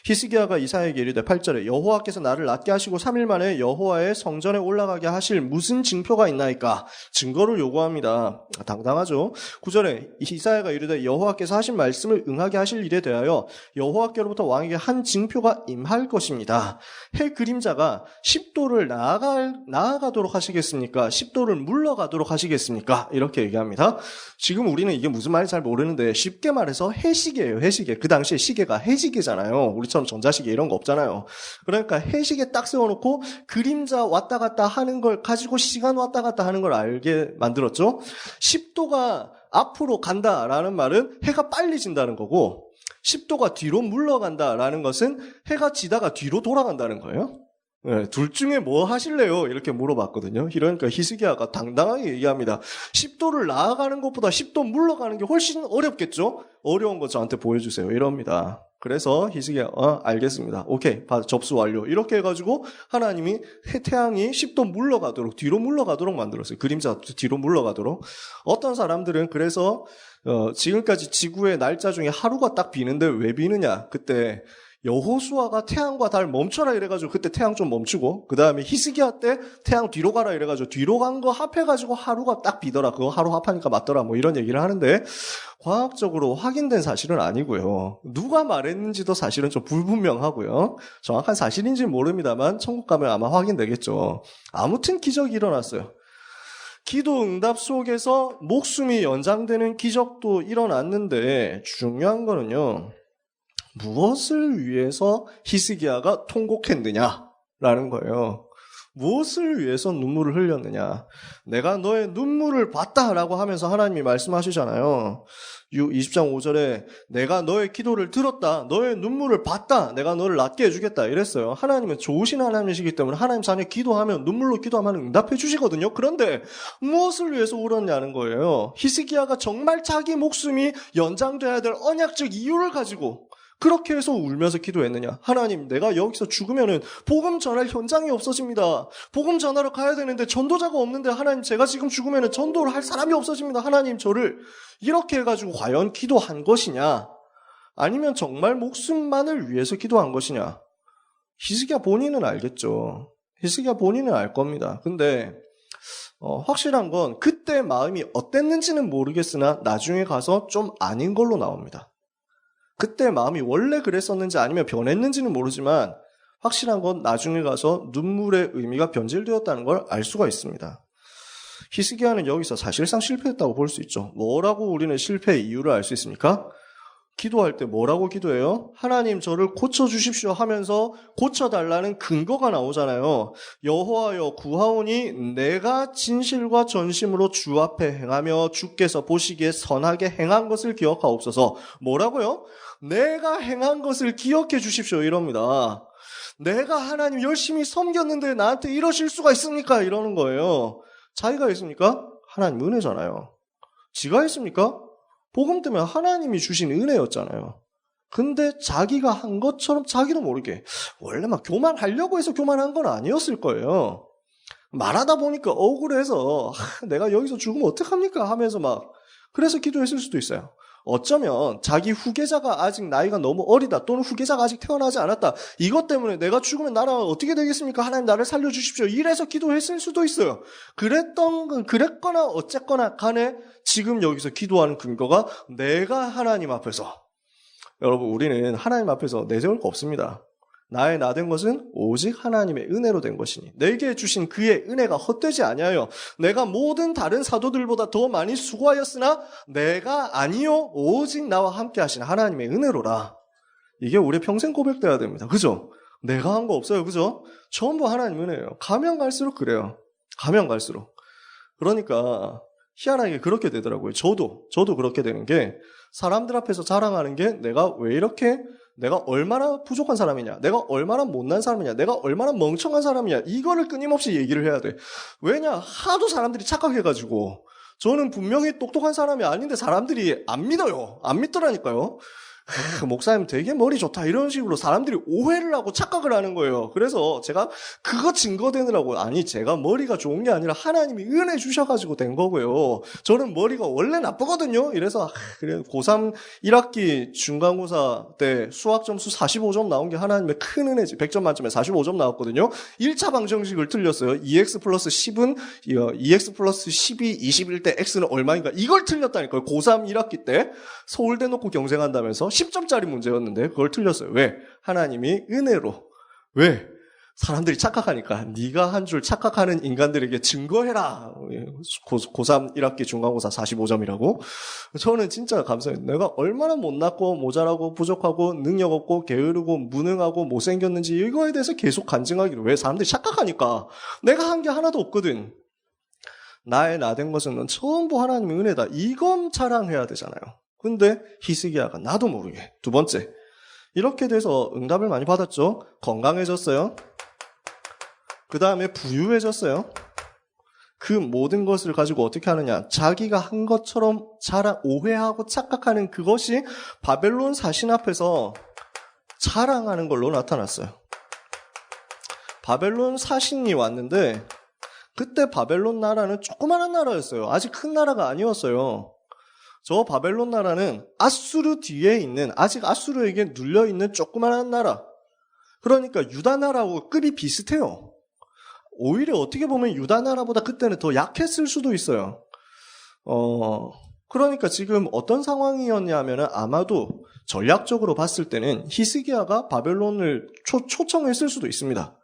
히스기야가 이사야에게 이르되 8절에 여호와께서 나를 낫게 하시고 3일 만에 여호와의 성전에 올라가게 하실 무슨 징표가 있나이까? 증거를 요구합니다. 당당하죠. 9절에 이사야가 이르되 여호와께서 하신 말씀을 응하게 하실 일에 대하여 여호와께로부터 왕에게 한 징표가 임할 것입니다. 해 그림자가 10도를 나아가도록 하시겠습니까? 10도를 물러가도록 하시겠습니까? 이렇게 얘기합니다. 지금 우리는 이게 무슨 말인지 잘 모르는데 쉽게 말해서 해시계예요. 해시계. 그 당시에 시계가 해시계잖아요. 우리처럼 전자시계 이런 거 없잖아요. 그러니까 해시계 딱 세워놓고 그림자 왔다 갔다 하는 걸 가지고 시간 왔다 갔다 하는 걸 알게 만들었죠. 10도가 앞으로 간다라는 말은 해가 빨리 진다는 거고 10도가 뒤로 물러간다라는 것은 해가 지다가 뒤로 돌아간다는 거예요. 네, 둘 중에 뭐 하실래요? 이렇게 물어봤거든요. 그러니까 히스기야가 당당하게 얘기합니다. 10도를 나아가는 것보다 10도 물러가는 게 훨씬 어렵겠죠? 어려운 거 저한테 보여주세요. 이럽니다. 그래서 히스기야 알겠습니다. 오케이, 접수 완료. 이렇게 해가지고 하나님이 태양이 10도 물러가도록 뒤로 물러가도록 만들었어요. 그림자 뒤로 물러가도록. 어떤 사람들은 그래서 지금까지 지구의 날짜 중에 하루가 딱 비는데 왜 비느냐? 그때 여호수아가 태양과 달 멈춰라 이래가지고 그때 태양 좀 멈추고 그 다음에 히스기야 때 태양 뒤로 가라 이래가지고 뒤로 간 거 합해가지고 하루가 딱 비더라. 그거 하루 합하니까 맞더라. 뭐 이런 얘기를 하는데 과학적으로 확인된 사실은 아니고요. 누가 말했는지도 사실은 좀 불분명하고요. 정확한 사실인지는 모릅니다만 천국 가면 아마 확인되겠죠. 아무튼 기적이 일어났어요. 기도 응답 속에서 목숨이 연장되는 기적도 일어났는데 중요한 거는요. 무엇을 위해서 히스기야가 통곡했느냐라는 거예요. 무엇을 위해서 눈물을 흘렸느냐. 내가 너의 눈물을 봤다라고 하면서 하나님이 말씀하시잖아요. 20장 5절에 내가 너의 기도를 들었다. 너의 눈물을 봤다. 내가 너를 낫게 해주겠다. 이랬어요. 하나님은 좋으신 하나님이시기 때문에 하나님 자녀 기도하면 눈물로 기도하면 응답해 주시거든요. 그런데 무엇을 위해서 울었냐는 거예요. 히스기야가 정말 자기 목숨이 연장돼야 될 언약적 이유를 가지고 그렇게 해서 울면서 기도했느냐. 하나님, 내가 여기서 죽으면은 복음 전할 현장이 없어집니다. 복음 전하러 가야 되는데 전도자가 없는데 하나님, 제가 지금 죽으면은 전도를 할 사람이 없어집니다. 하나님, 저를 이렇게 해가지고 과연 기도한 것이냐? 아니면 정말 목숨만을 위해서 기도한 것이냐? 히스기야 본인은 알겠죠. 히스기야 본인은 알 겁니다. 근데 확실한 건 그때 마음이 어땠는지는 모르겠으나 나중에 가서 좀 아닌 걸로 나옵니다. 그때 마음이 원래 그랬었는지 아니면 변했는지는 모르지만 확실한 건 나중에 가서 눈물의 의미가 변질되었다는 걸 알 수가 있습니다. 히스기야는 여기서 사실상 실패했다고 볼 수 있죠. 뭐라고 우리는 실패의 이유를 알 수 있습니까? 기도할 때 뭐라고 기도해요? 하나님 저를 고쳐주십시오 하면서 고쳐달라는 근거가 나오잖아요. 여호와여 구하오니 내가 진실과 전심으로 주 앞에 행하며 주께서 보시기에 선하게 행한 것을 기억하옵소서. 뭐라고요? 내가 행한 것을 기억해 주십시오 이럽니다. 내가 하나님 열심히 섬겼는데 나한테 이러실 수가 있습니까? 이러는 거예요. 자기가 했습니까? 하나님 은혜잖아요. 지가 했습니까? 복음 때문에 하나님이 주신 은혜였잖아요. 근데 자기가 한 것처럼 자기도 모르게 원래 막 교만하려고 해서 교만한 건 아니었을 거예요. 말하다 보니까 억울해서 내가 여기서 죽으면 어떡합니까? 하면서 막 그래서 기도했을 수도 있어요. 어쩌면 자기 후계자가 아직 나이가 너무 어리다 또는 후계자가 아직 태어나지 않았다. 이것 때문에 내가 죽으면 나라가 어떻게 되겠습니까? 하나님 나를 살려주십시오. 이래서 기도했을 수도 있어요. 그랬거나 어쨌거나 간에 지금 여기서 기도하는 근거가 내가 하나님 앞에서 여러분 우리는 하나님 앞에서 내세울 거 없습니다. 나의 나 된 것은 오직 하나님의 은혜로 된 것이니 내게 주신 그의 은혜가 헛되지 아니하여 내가 모든 다른 사도들보다 더 많이 수고하였으나 내가 아니요 오직 나와 함께 하신 하나님의 은혜로라. 이게 우리 평생 고백돼야 됩니다. 그죠? 내가 한 거 없어요. 그죠? 전부 하나님 은혜예요. 가면 갈수록 그래요. 가면 갈수록. 그러니까 희한하게 그렇게 되더라고요. 저도 그렇게 되는 게 사람들 앞에서 자랑하는 게 내가 얼마나 부족한 사람이냐, 내가 얼마나 못난 사람이냐, 내가 얼마나 멍청한 사람이냐, 이거를 끊임없이 얘기를 해야 돼. 왜냐? 하도 사람들이 착각해가지고. 저는 분명히 똑똑한 사람이 아닌데 사람들이 안 믿어요. 안 믿더라니까요. 목사님 되게 머리 좋다 이런 식으로 사람들이 오해를 하고 착각을 하는 거예요. 그래서 제가 그거 증거되느라고 아니 제가 머리가 좋은 게 아니라 하나님이 은혜 주셔가지고 된 거고요. 저는 머리가 원래 나쁘거든요. 이래서 그래 고3 1학기 중간고사 때 수학 점수 45점 나온 게 하나님의 큰 은혜지. 100점 만점에 45점 나왔거든요. 1차 방정식을 틀렸어요. 2x 플러스 10은 2x 플러스 12 21 때 x는 얼마인가 이걸 틀렸다니까요. 고3 1학기 때 서울대 놓고 경쟁한다면서 10점짜리 문제였는데 그걸 틀렸어요. 왜? 하나님이 은혜로. 왜? 사람들이 착각하니까 네가 한 줄 착각하는 인간들에게 증거해라. 고3 1학기 중간고사 45점이라고. 저는 진짜 감사해요. 내가 얼마나 못났고 모자라고 부족하고 능력 없고 게으르고 무능하고 못생겼는지 이거에 대해서 계속 간증하기로. 왜? 사람들이 착각하니까. 내가 한 게 하나도 없거든. 나의 나 된 것은 전부 하나님의 은혜다. 이건 자랑해야 되잖아요. 근데 히스기야가 나도 모르게 두 번째 이렇게 돼서 응답을 많이 받았죠. 건강해졌어요. 그 다음에 부유해졌어요. 그 모든 것을 가지고 어떻게 하느냐, 자기가 한 것처럼 오해하고 착각하는 그것이 바벨론 사신 앞에서 자랑하는 걸로 나타났어요. 바벨론 사신이 왔는데 그때 바벨론 나라는 조그마한 나라였어요. 아직 큰 나라가 아니었어요. 저 바벨론 나라는 아수르 뒤에 있는, 아직 아수르에게 눌려있는 조그마한 나라. 그러니까 유다 나라하고 급이 비슷해요. 오히려 어떻게 보면 유다 나라보다 그때는 더 약했을 수도 있어요. 그러니까 지금 어떤 상황이었냐면은 아마도 전략적으로 봤을 때는 히스기야가 바벨론을 초청했을 수도 있습니다.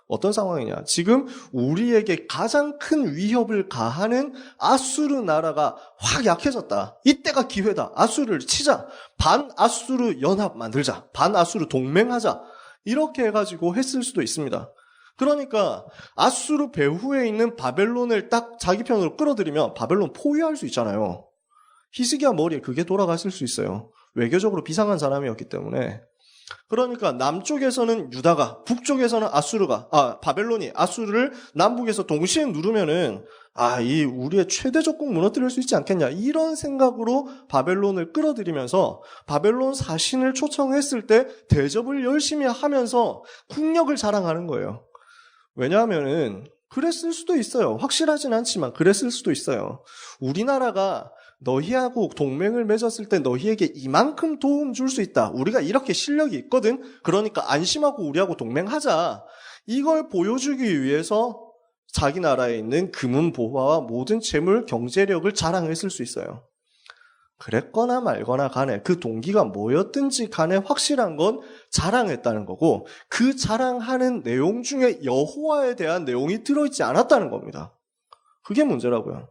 어떤 상황이냐? 지금 우리에게 가장 큰 위협을 가하는 아수르 나라가 확 약해졌다. 이때가 기회다. 아수르를 치자. 반아수르 연합 만들자. 반아수르 동맹하자. 이렇게 해가지고 했을 수도 있습니다. 그러니까 아수르 배후에 있는 바벨론을 딱 자기 편으로 끌어들이면 바벨론 포위할 수 있잖아요. 히스기야 머리에 그게 돌아갔을 수 있어요. 외교적으로 비상한 사람이었기 때문에. 그러니까 남쪽에서는 유다가, 북쪽에서는 바벨론이 아수르를 남북에서 동시에 누르면은 이 우리의 최대 적국 무너뜨릴 수 있지 않겠냐, 이런 생각으로 바벨론을 끌어들이면서 바벨론 사신을 초청했을 때 대접을 열심히 하면서 국력을 자랑하는 거예요. 왜냐하면은 그랬을 수도 있어요. 확실하진 않지만 그랬을 수도 있어요. 우리나라가 너희하고 동맹을 맺었을 때 너희에게 이만큼 도움 줄 수 있다. 우리가 이렇게 실력이 있거든. 그러니까 안심하고 우리하고 동맹하자. 이걸 보여주기 위해서 자기 나라에 있는 금은 보화와 모든 재물, 경제력을 자랑했을 수 있어요. 그랬거나 말거나 간에 그 동기가 뭐였든지 간에 확실한 건 자랑했다는 거고, 그 자랑하는 내용 중에 여호와에 대한 내용이 들어있지 않았다는 겁니다. 그게 문제라고요.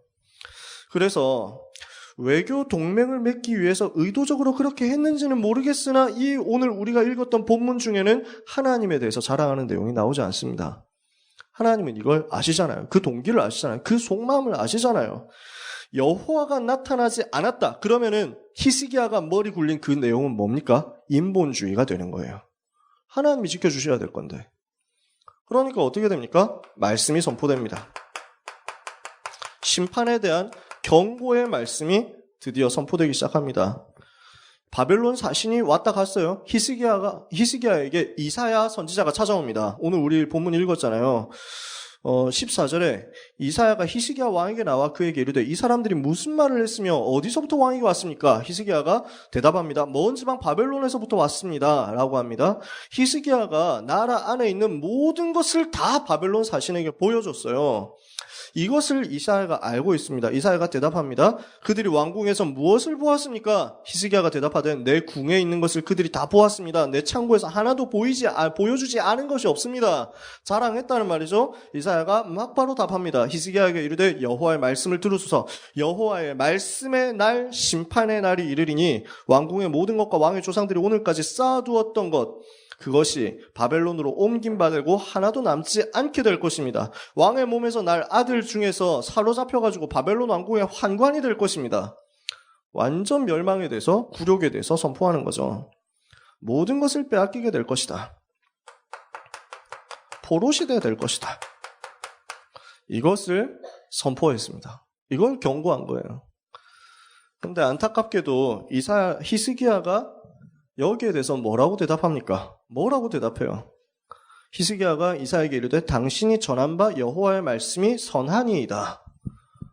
그래서 외교 동맹을 맺기 위해서 의도적으로 그렇게 했는지는 모르겠으나 이 오늘 우리가 읽었던 본문 중에는 하나님에 대해서 자랑하는 내용이 나오지 않습니다. 하나님은 이걸 아시잖아요. 그 동기를 아시잖아요. 그 속마음을 아시잖아요. 여호와가 나타나지 않았다. 그러면은 히스기야가 머리 굴린 그 내용은 뭡니까? 인본주의가 되는 거예요. 하나님이 지켜주셔야 될 건데. 그러니까 어떻게 됩니까? 말씀이 선포됩니다. 심판에 대한 경고의 말씀이 드디어 선포되기 시작합니다. 바벨론 사신이 왔다 갔어요. 히스기야에게 이사야 선지자가 찾아옵니다. 오늘 우리 본문 읽었잖아요. 14절에 이사야가 히스기야 왕에게 나와 그에게 이르되 이 사람들이 무슨 말을 했으며 어디서부터 왕에게 왔습니까? 히스기야가 대답합니다. 먼 지방 바벨론에서부터 왔습니다. 라고 합니다. 히스기야가 나라 안에 있는 모든 것을 다 바벨론 사신에게 보여줬어요. 이것을 이사야가 알고 있습니다. 이사야가 대답합니다. 그들이 왕궁에서 무엇을 보았습니까? 히스기야가 대답하되 내 궁에 있는 것을 그들이 다 보았습니다. 내 창고에서 하나도 보여주지 않은 것이 없습니다. 자랑했다는 말이죠. 이사야가 막바로 답합니다. 히스기야에게 이르되 여호와의 말씀을 들으소서. 여호와의 말씀의 날 심판의 날이 이르리니 왕궁의 모든 것과 왕의 조상들이 오늘까지 쌓아두었던 것 그것이 바벨론으로 옮김받고 하나도 남지 않게 될 것입니다. 왕의 몸에서 날 아들 중에서 사로잡혀가지고 바벨론 왕궁의 환관이 될 것입니다. 완전 멸망에 대해서 굴욕에 대해서 선포하는 거죠. 모든 것을 빼앗기게 될 것이다. 포로시대 될 것이다. 이것을 선포했습니다. 이걸 경고한 거예요. 그런데 안타깝게도 히스기야가 여기에 대해서 뭐라고 대답합니까? 뭐라고 대답해요? 히스기야가 이사야에게 이르되 당신이 전한 바 여호와의 말씀이 선하니이다.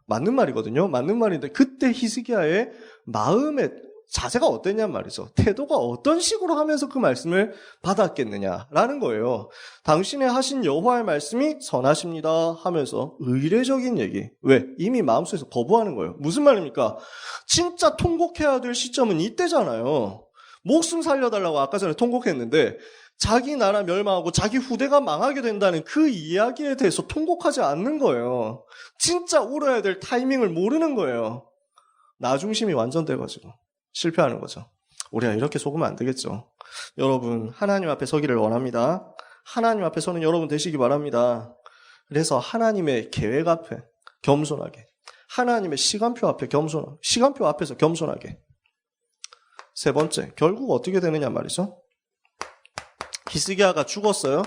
맞는 말이거든요. 맞는 말인데 그때 히스기야의 마음의 자세가 어땠냔 말이죠. 태도가 어떤 식으로 하면서 그 말씀을 받았겠느냐라는 거예요. 당신의 하신 여호와의 말씀이 선하십니다 하면서 의례적인 얘기. 왜? 이미 마음속에서 거부하는 거예요. 무슨 말입니까? 진짜 통곡해야 될 시점은 이때잖아요. 목숨 살려달라고 아까 전에 통곡했는데 자기 나라 멸망하고 자기 후대가 망하게 된다는 그 이야기에 대해서 통곡하지 않는 거예요. 진짜 울어야 될 타이밍을 모르는 거예요. 나중심이 완전 돼가지고 실패하는 거죠. 우리가 이렇게 속으면 안 되겠죠. 여러분 하나님 앞에 서기를 원합니다. 하나님 앞에 서는 여러분 되시기 바랍니다. 그래서 하나님의 계획 앞에 겸손하게, 하나님의 시간표 앞에서 겸손하게. 세 번째, 결국 어떻게 되느냐 말이죠. 히스기야가 죽었어요.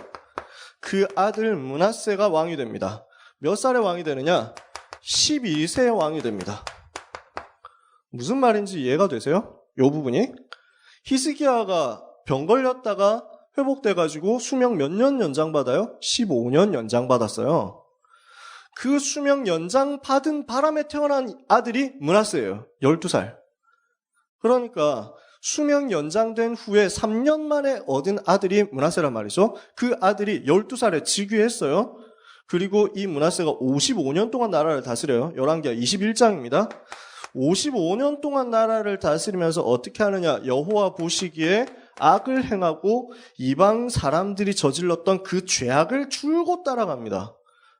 그 아들 므낫세가 왕이 됩니다. 몇 살에 왕이 되느냐? 12세에 왕이 됩니다. 무슨 말인지 이해가 되세요? 이 부분이? 히스기야가 병 걸렸다가 회복돼가지고 수명 몇 년 연장받아요? 15년 연장받았어요. 그 수명 연장 받은 바람에 태어난 아들이 므낫세예요. 12살. 그러니까 수명 연장된 후에 3년 만에 얻은 아들이 므낫세란 말이죠. 그 아들이 12살에 즉위했어요. 그리고 이 므낫세가 55년 동안 나라를 다스려요. 열왕기하 21장입니다. 55년 동안 나라를 다스리면서 어떻게 하느냐. 여호와 보시기에 악을 행하고 이방 사람들이 저질렀던 그 죄악을 줄곧 따라갑니다.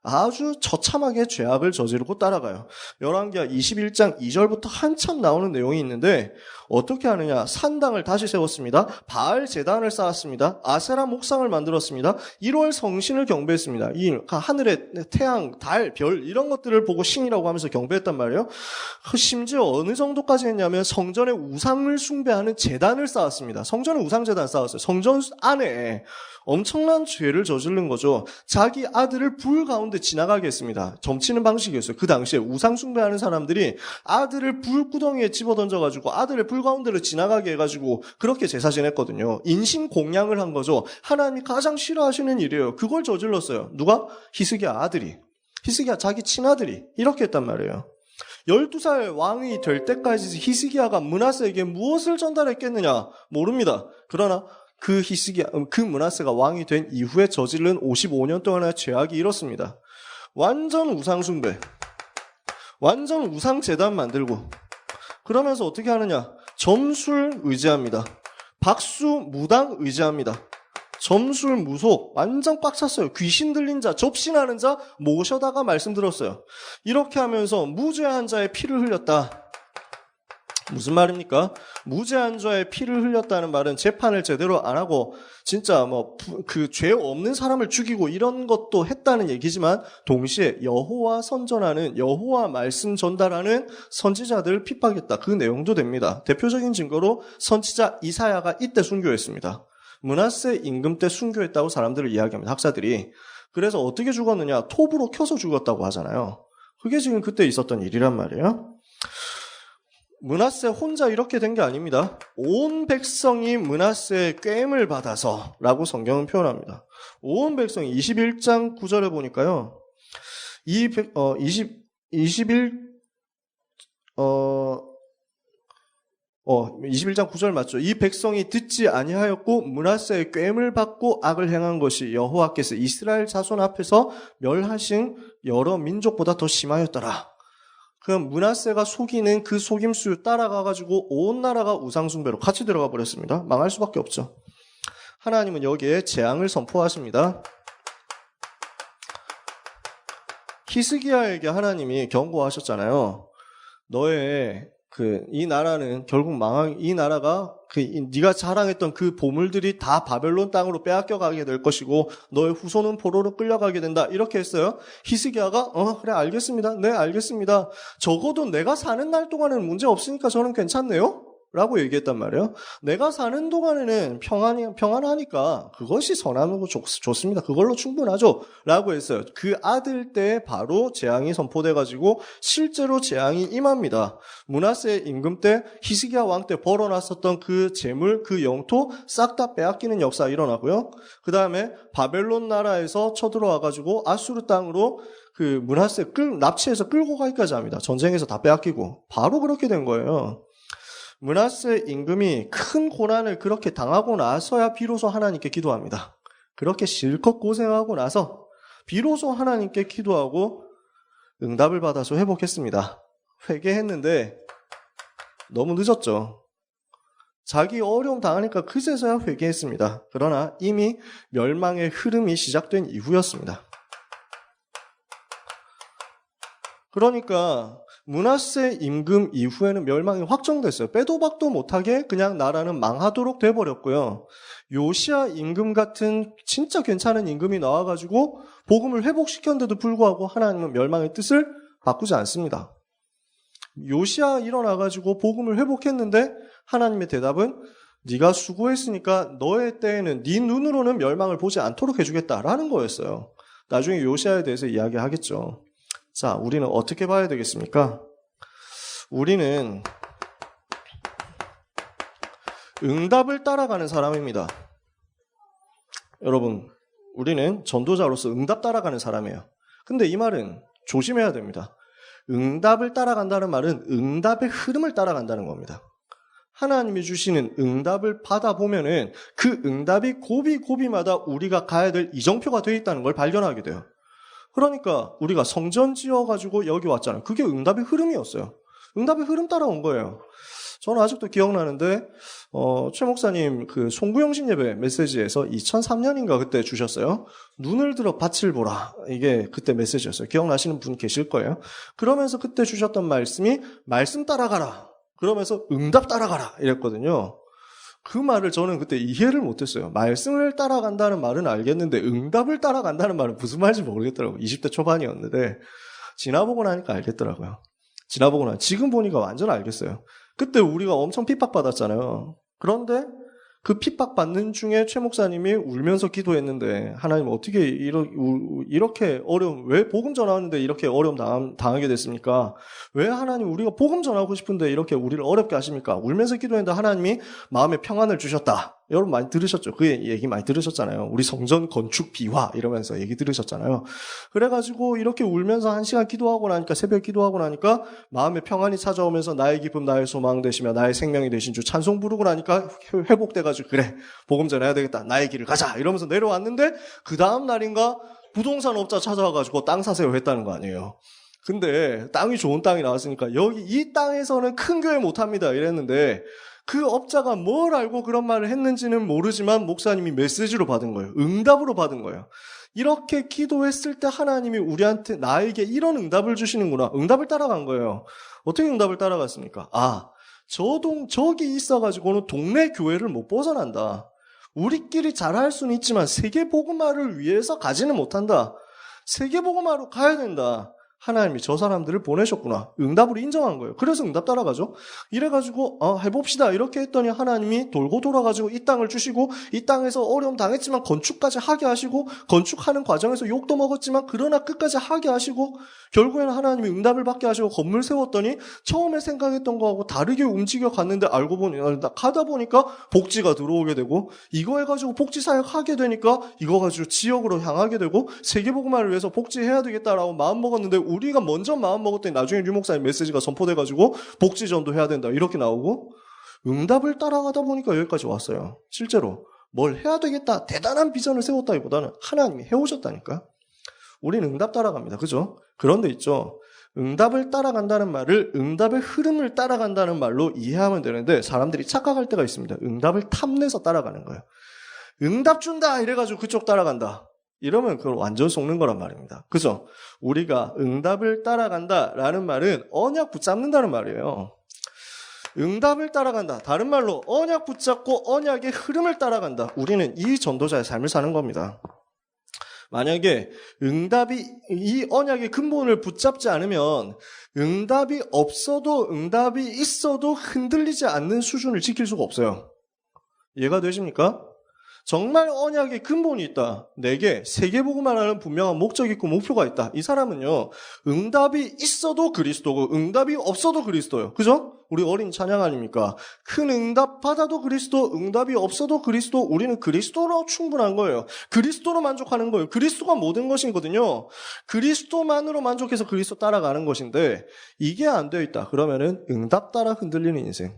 아주 처참하게 죄악을 저지르고 따라가요. 열왕기하 21장 2절부터 한참 나오는 내용이 있는데 어떻게 하느냐. 산당을 다시 세웠습니다. 바알 제단을 쌓았습니다. 아세라 목상을 만들었습니다. 1월 성신을 경배했습니다. 이 하늘의 태양, 달, 별 이런 것들을 보고 신이라고 하면서 경배했단 말이에요. 심지어 어느 정도까지 했냐면 성전에 우상을 숭배하는 제단을 쌓았습니다. 성전에 우상제단 쌓았어요. 성전 안에 엄청난 죄를 저지른 거죠. 자기 아들을 불 가운데 지나가게 했습니다. 점치는 방식이었어요. 그 당시에 우상 숭배하는 사람들이 아들을 불구덩이에 집어던져가지고 아들을 불 가운데로 지나가게 해가지고 그렇게 제사 지냈거든요. 인신 공양을 한 거죠. 하나님이 가장 싫어하시는 일이에요. 그걸 저질렀어요. 누가? 히스기야 아들이. 히스기야 자기 친아들이 이렇게 했단 말이에요. 12살 왕이 될 때까지 히스기야가 므낫세에게 무엇을 전달했겠느냐? 모릅니다. 그러나 그 므낫세가 왕이 된 이후에 저지른 55년 동안의 죄악이 이렇습니다. 완전 우상숭배, 완전 우상제단 만들고 그러면서 어떻게 하느냐? 점술 의지합니다. 박수, 무당 의지합니다. 점술, 무속 완전 꽉 찼어요. 귀신 들린 자, 접신하는 자 모셔다가 말씀 들었어요. 이렇게 하면서 무죄한 자의 피를 흘렸다. 무슨 말입니까? 무죄한 자의 피를 흘렸다는 말은 재판을 제대로 안 하고 진짜 그 죄 없는 사람을 죽이고 이런 것도 했다는 얘기지만 동시에 여호와 선전하는 여호와 말씀 전달하는 선지자들을 핍박했다. 그 내용도 됩니다. 대표적인 증거로 선지자 이사야가 이때 순교했습니다. 므낫세 임금 때 순교했다고 사람들을 이야기합니다. 학자들이. 그래서 어떻게 죽었느냐? 톱으로 켜서 죽었다고 하잖아요. 그게 지금 그때 있었던 일이란 말이에요. 므낫세 혼자 이렇게 된 게 아닙니다. 온 백성이 므낫세의 꾀임을 받아서 라고 성경은 표현합니다. 온 백성이 21장 9절에 보니까요. 21장 9절 맞죠? 이 백성이 듣지 아니하였고 므낫세의 꾀임을 받고 악을 행한 것이 여호와께서 이스라엘 자손 앞에서 멸하신 여러 민족보다 더 심하였더라. 그럼 므낫세가 속이는 그 속임수 따라가가지고 온 나라가 우상숭배로 같이 들어가 버렸습니다. 망할 수밖에 없죠. 하나님은 여기에 재앙을 선포하십니다. 히스기야에게 하나님이 경고하셨잖아요. 너의 이 나라는 결국 이 나라가 네가 자랑했던 그 보물들이 다 바벨론 땅으로 빼앗겨 가게 될 것이고 너의 후손은 포로로 끌려가게 된다. 이렇게 했어요. 히스기야가 그래 알겠습니다. 네 알겠습니다. 적어도 내가 사는 날 동안은 문제 없으니까 저는 괜찮네요. 라고 얘기했단 말이에요. 내가 사는 동안에는 평안하니까 그것이 선하고 좋습니다. 그걸로 충분하죠. 라고 했어요. 그 아들 때 바로 재앙이 선포돼가지고 실제로 재앙이 임합니다. 므낫세 임금 때 히스기야 왕 때 벌어놨었던 그 재물, 그 영토 싹 다 빼앗기는 역사 일어나고요. 그 다음에 바벨론 나라에서 쳐들어와가지고 아수르 땅으로 그 므낫세 납치해서 끌고 가기까지 합니다. 전쟁에서 다 빼앗기고. 바로 그렇게 된 거예요. 므낫세 임금이 큰 고난을 그렇게 당하고 나서야 비로소 하나님께 기도합니다. 그렇게 실컷 고생하고 나서 비로소 하나님께 기도하고 응답을 받아서 회복했습니다. 회개했는데 너무 늦었죠. 자기 어려움 당하니까 그제서야 회개했습니다. 그러나 이미 멸망의 흐름이 시작된 이후였습니다. 그러니까 므낫세 임금 이후에는 멸망이 확정됐어요. 빼도 박도 못하게 그냥 나라는 망하도록 돼버렸고요. 요시야 임금 같은 진짜 괜찮은 임금이 나와가지고 복음을 회복시켰는데도 불구하고 하나님은 멸망의 뜻을 바꾸지 않습니다. 요시야 일어나가지고 복음을 회복했는데 하나님의 대답은 네가 수고했으니까 너의 때에는 네 눈으로는 멸망을 보지 않도록 해주겠다라는 거였어요. 나중에 요시야에 대해서 이야기하겠죠. 자, 우리는 어떻게 봐야 되겠습니까? 우리는 응답을 따라가는 사람입니다. 여러분, 우리는 전도자로서 응답 따라가는 사람이에요. 근데 이 말은 조심해야 됩니다. 응답을 따라간다는 말은 응답의 흐름을 따라간다는 겁니다. 하나님이 주시는 응답을 받아보면은 그 응답이 고비고비마다 우리가 가야 될 이정표가 되어 있다는 걸 발견하게 돼요. 그러니까 우리가 성전 지어가지고 여기 왔잖아요. 그게 응답의 흐름이었어요. 응답의 흐름 따라온 거예요. 저는 아직도 기억나는데 최 목사님 그 송구영신 예배 메시지에서 2003년인가 그때 주셨어요. 눈을 들어 밭을 보라. 이게 그때 메시지였어요. 기억나시는 분 계실 거예요. 그러면서 그때 주셨던 말씀이 말씀 따라가라. 그러면서 응답 따라가라 이랬거든요. 그 말을 저는 그때 이해를 못했어요. 말씀을 따라간다는 말은 알겠는데 응답을 따라간다는 말은 무슨 말인지 모르겠더라고요. 20대 초반이었는데 지나보고 나니까 알겠더라고요. 지금 보니까 완전 알겠어요. 그때 우리가 엄청 핍박받았잖아요. 그런데 그 핍박받는 중에 최 목사님이 울면서 기도했는데 하나님 어떻게 이렇게 어려움, 왜 복음 전하는데 이렇게 어려움 당하게 됐습니까? 왜 하나님 우리가 복음 전하고 싶은데 이렇게 우리를 어렵게 하십니까? 울면서 기도했는데 하나님이 마음에 평안을 주셨다. 여러분 많이 들으셨죠? 그 얘기 많이 들으셨잖아요. 우리 성전 건축 비화 이러면서 얘기 들으셨잖아요. 그래가지고 이렇게 울면서 1시간 기도하고 나니까 새벽 기도하고 나니까 마음에 평안이 찾아오면서 나의 기쁨 나의 소망 되시며 나의 생명이 되신 주 찬송 부르고 나니까 회복돼가지고 그래 복음 전해야 되겠다. 나의 길을 가자 이러면서 내려왔는데 그 다음 날인가 부동산 업자 찾아와가지고 땅 사세요 했다는 거 아니에요. 근데 땅이 좋은 땅이 나왔으니까 여기 이 땅에서는 큰 교회 못합니다 이랬는데 그 업자가 뭘 알고 그런 말을 했는지는 모르지만 목사님이 메시지로 받은 거예요. 응답으로 받은 거예요. 이렇게 기도했을 때 하나님이 우리한테 나에게 이런 응답을 주시는구나. 응답을 따라간 거예요. 어떻게 응답을 따라갔습니까? 저기 있어가지고는 동네 교회를 못 벗어난다. 우리끼리 잘할 수는 있지만 세계복음화를 위해서 가지는 못한다. 세계복음화로 가야 된다. 하나님이 저 사람들을 보내셨구나. 응답을 인정한 거예요. 그래서 응답 따라가죠. 이래가지고 해봅시다. 이렇게 했더니 하나님이 돌고 돌아가지고 이 땅을 주시고 이 땅에서 어려움 당했지만 건축까지 하게 하시고 건축하는 과정에서 욕도 먹었지만 그러나 끝까지 하게 하시고 결국에는 하나님이 응답을 받게 하시고 건물 세웠더니 처음에 생각했던 거하고 다르게 움직여 갔는데 알고 보니 가다 보니까 복지가 들어오게 되고 이거 해가지고 복지 사역 하게 되니까 이거 가지고 지역으로 향하게 되고 세계복음화를 위해서 복지해야 되겠다라고 마음 먹었는데 우리가 먼저 마음 먹었더니 나중에 류 목사님 메시지가 선포돼가지고 복지전도 해야 된다 이렇게 나오고 응답을 따라가다 보니까 여기까지 왔어요. 실제로 뭘 해야 되겠다 대단한 비전을 세웠다기보다는 하나님이 해오셨다니까. 우리는 응답 따라갑니다. 그죠? 그런데 있죠. 응답을 따라간다는 말을 응답의 흐름을 따라간다는 말로 이해하면 되는데 사람들이 착각할 때가 있습니다. 응답을 탐내서 따라가는 거예요. 응답 준다 이래가지고 그쪽 따라간다. 이러면 그걸 완전 속는 거란 말입니다. 그죠? 우리가 응답을 따라간다라는 말은 언약 붙잡는다는 말이에요. 응답을 따라간다. 다른 말로 언약 붙잡고 언약의 흐름을 따라간다. 우리는 이 전도자의 삶을 사는 겁니다. 만약에 응답이 이 언약의 근본을 붙잡지 않으면 응답이 없어도 응답이 있어도 흔들리지 않는 수준을 지킬 수가 없어요. 이해가 되십니까? 정말 언약의 근본이 있다. 내게 세계복음화라는 분명한 목적이 있고 목표가 있다. 이 사람은요. 응답이 있어도 그리스도고 응답이 없어도 그리스도예요. 그죠? 우리 어린 찬양 아닙니까? 큰 응답 받아도 그리스도, 응답이 없어도 그리스도. 우리는 그리스도로 충분한 거예요. 그리스도로 만족하는 거예요. 그리스도가 모든 것이거든요. 그리스도만으로 만족해서 그리스도 따라가는 것인데 이게 안 되어 있다. 그러면은 응답 따라 흔들리는 인생.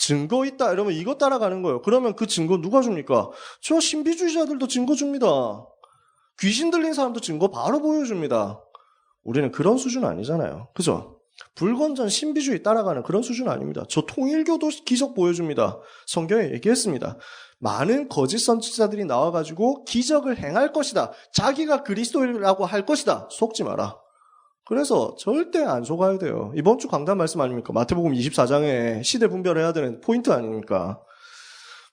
증거 있다 이러면 이거 따라가는 거예요. 그러면 그 증거 누가 줍니까? 저 신비주의자들도 증거 줍니다. 귀신 들린 사람도 증거 바로 보여줍니다. 우리는 그런 수준 아니잖아요. 그죠? 불건전 신비주의 따라가는 그런 수준 아닙니다. 저 통일교도 기적 보여줍니다. 성경에 얘기했습니다. 많은 거짓 선지자들이 나와가지고 기적을 행할 것이다. 자기가 그리스도라고 할 것이다. 속지 마라. 그래서 절대 안 속아야 돼요. 이번 주 강단 말씀 아닙니까? 마태복음 24장에 시대 분별해야 되는 포인트 아닙니까?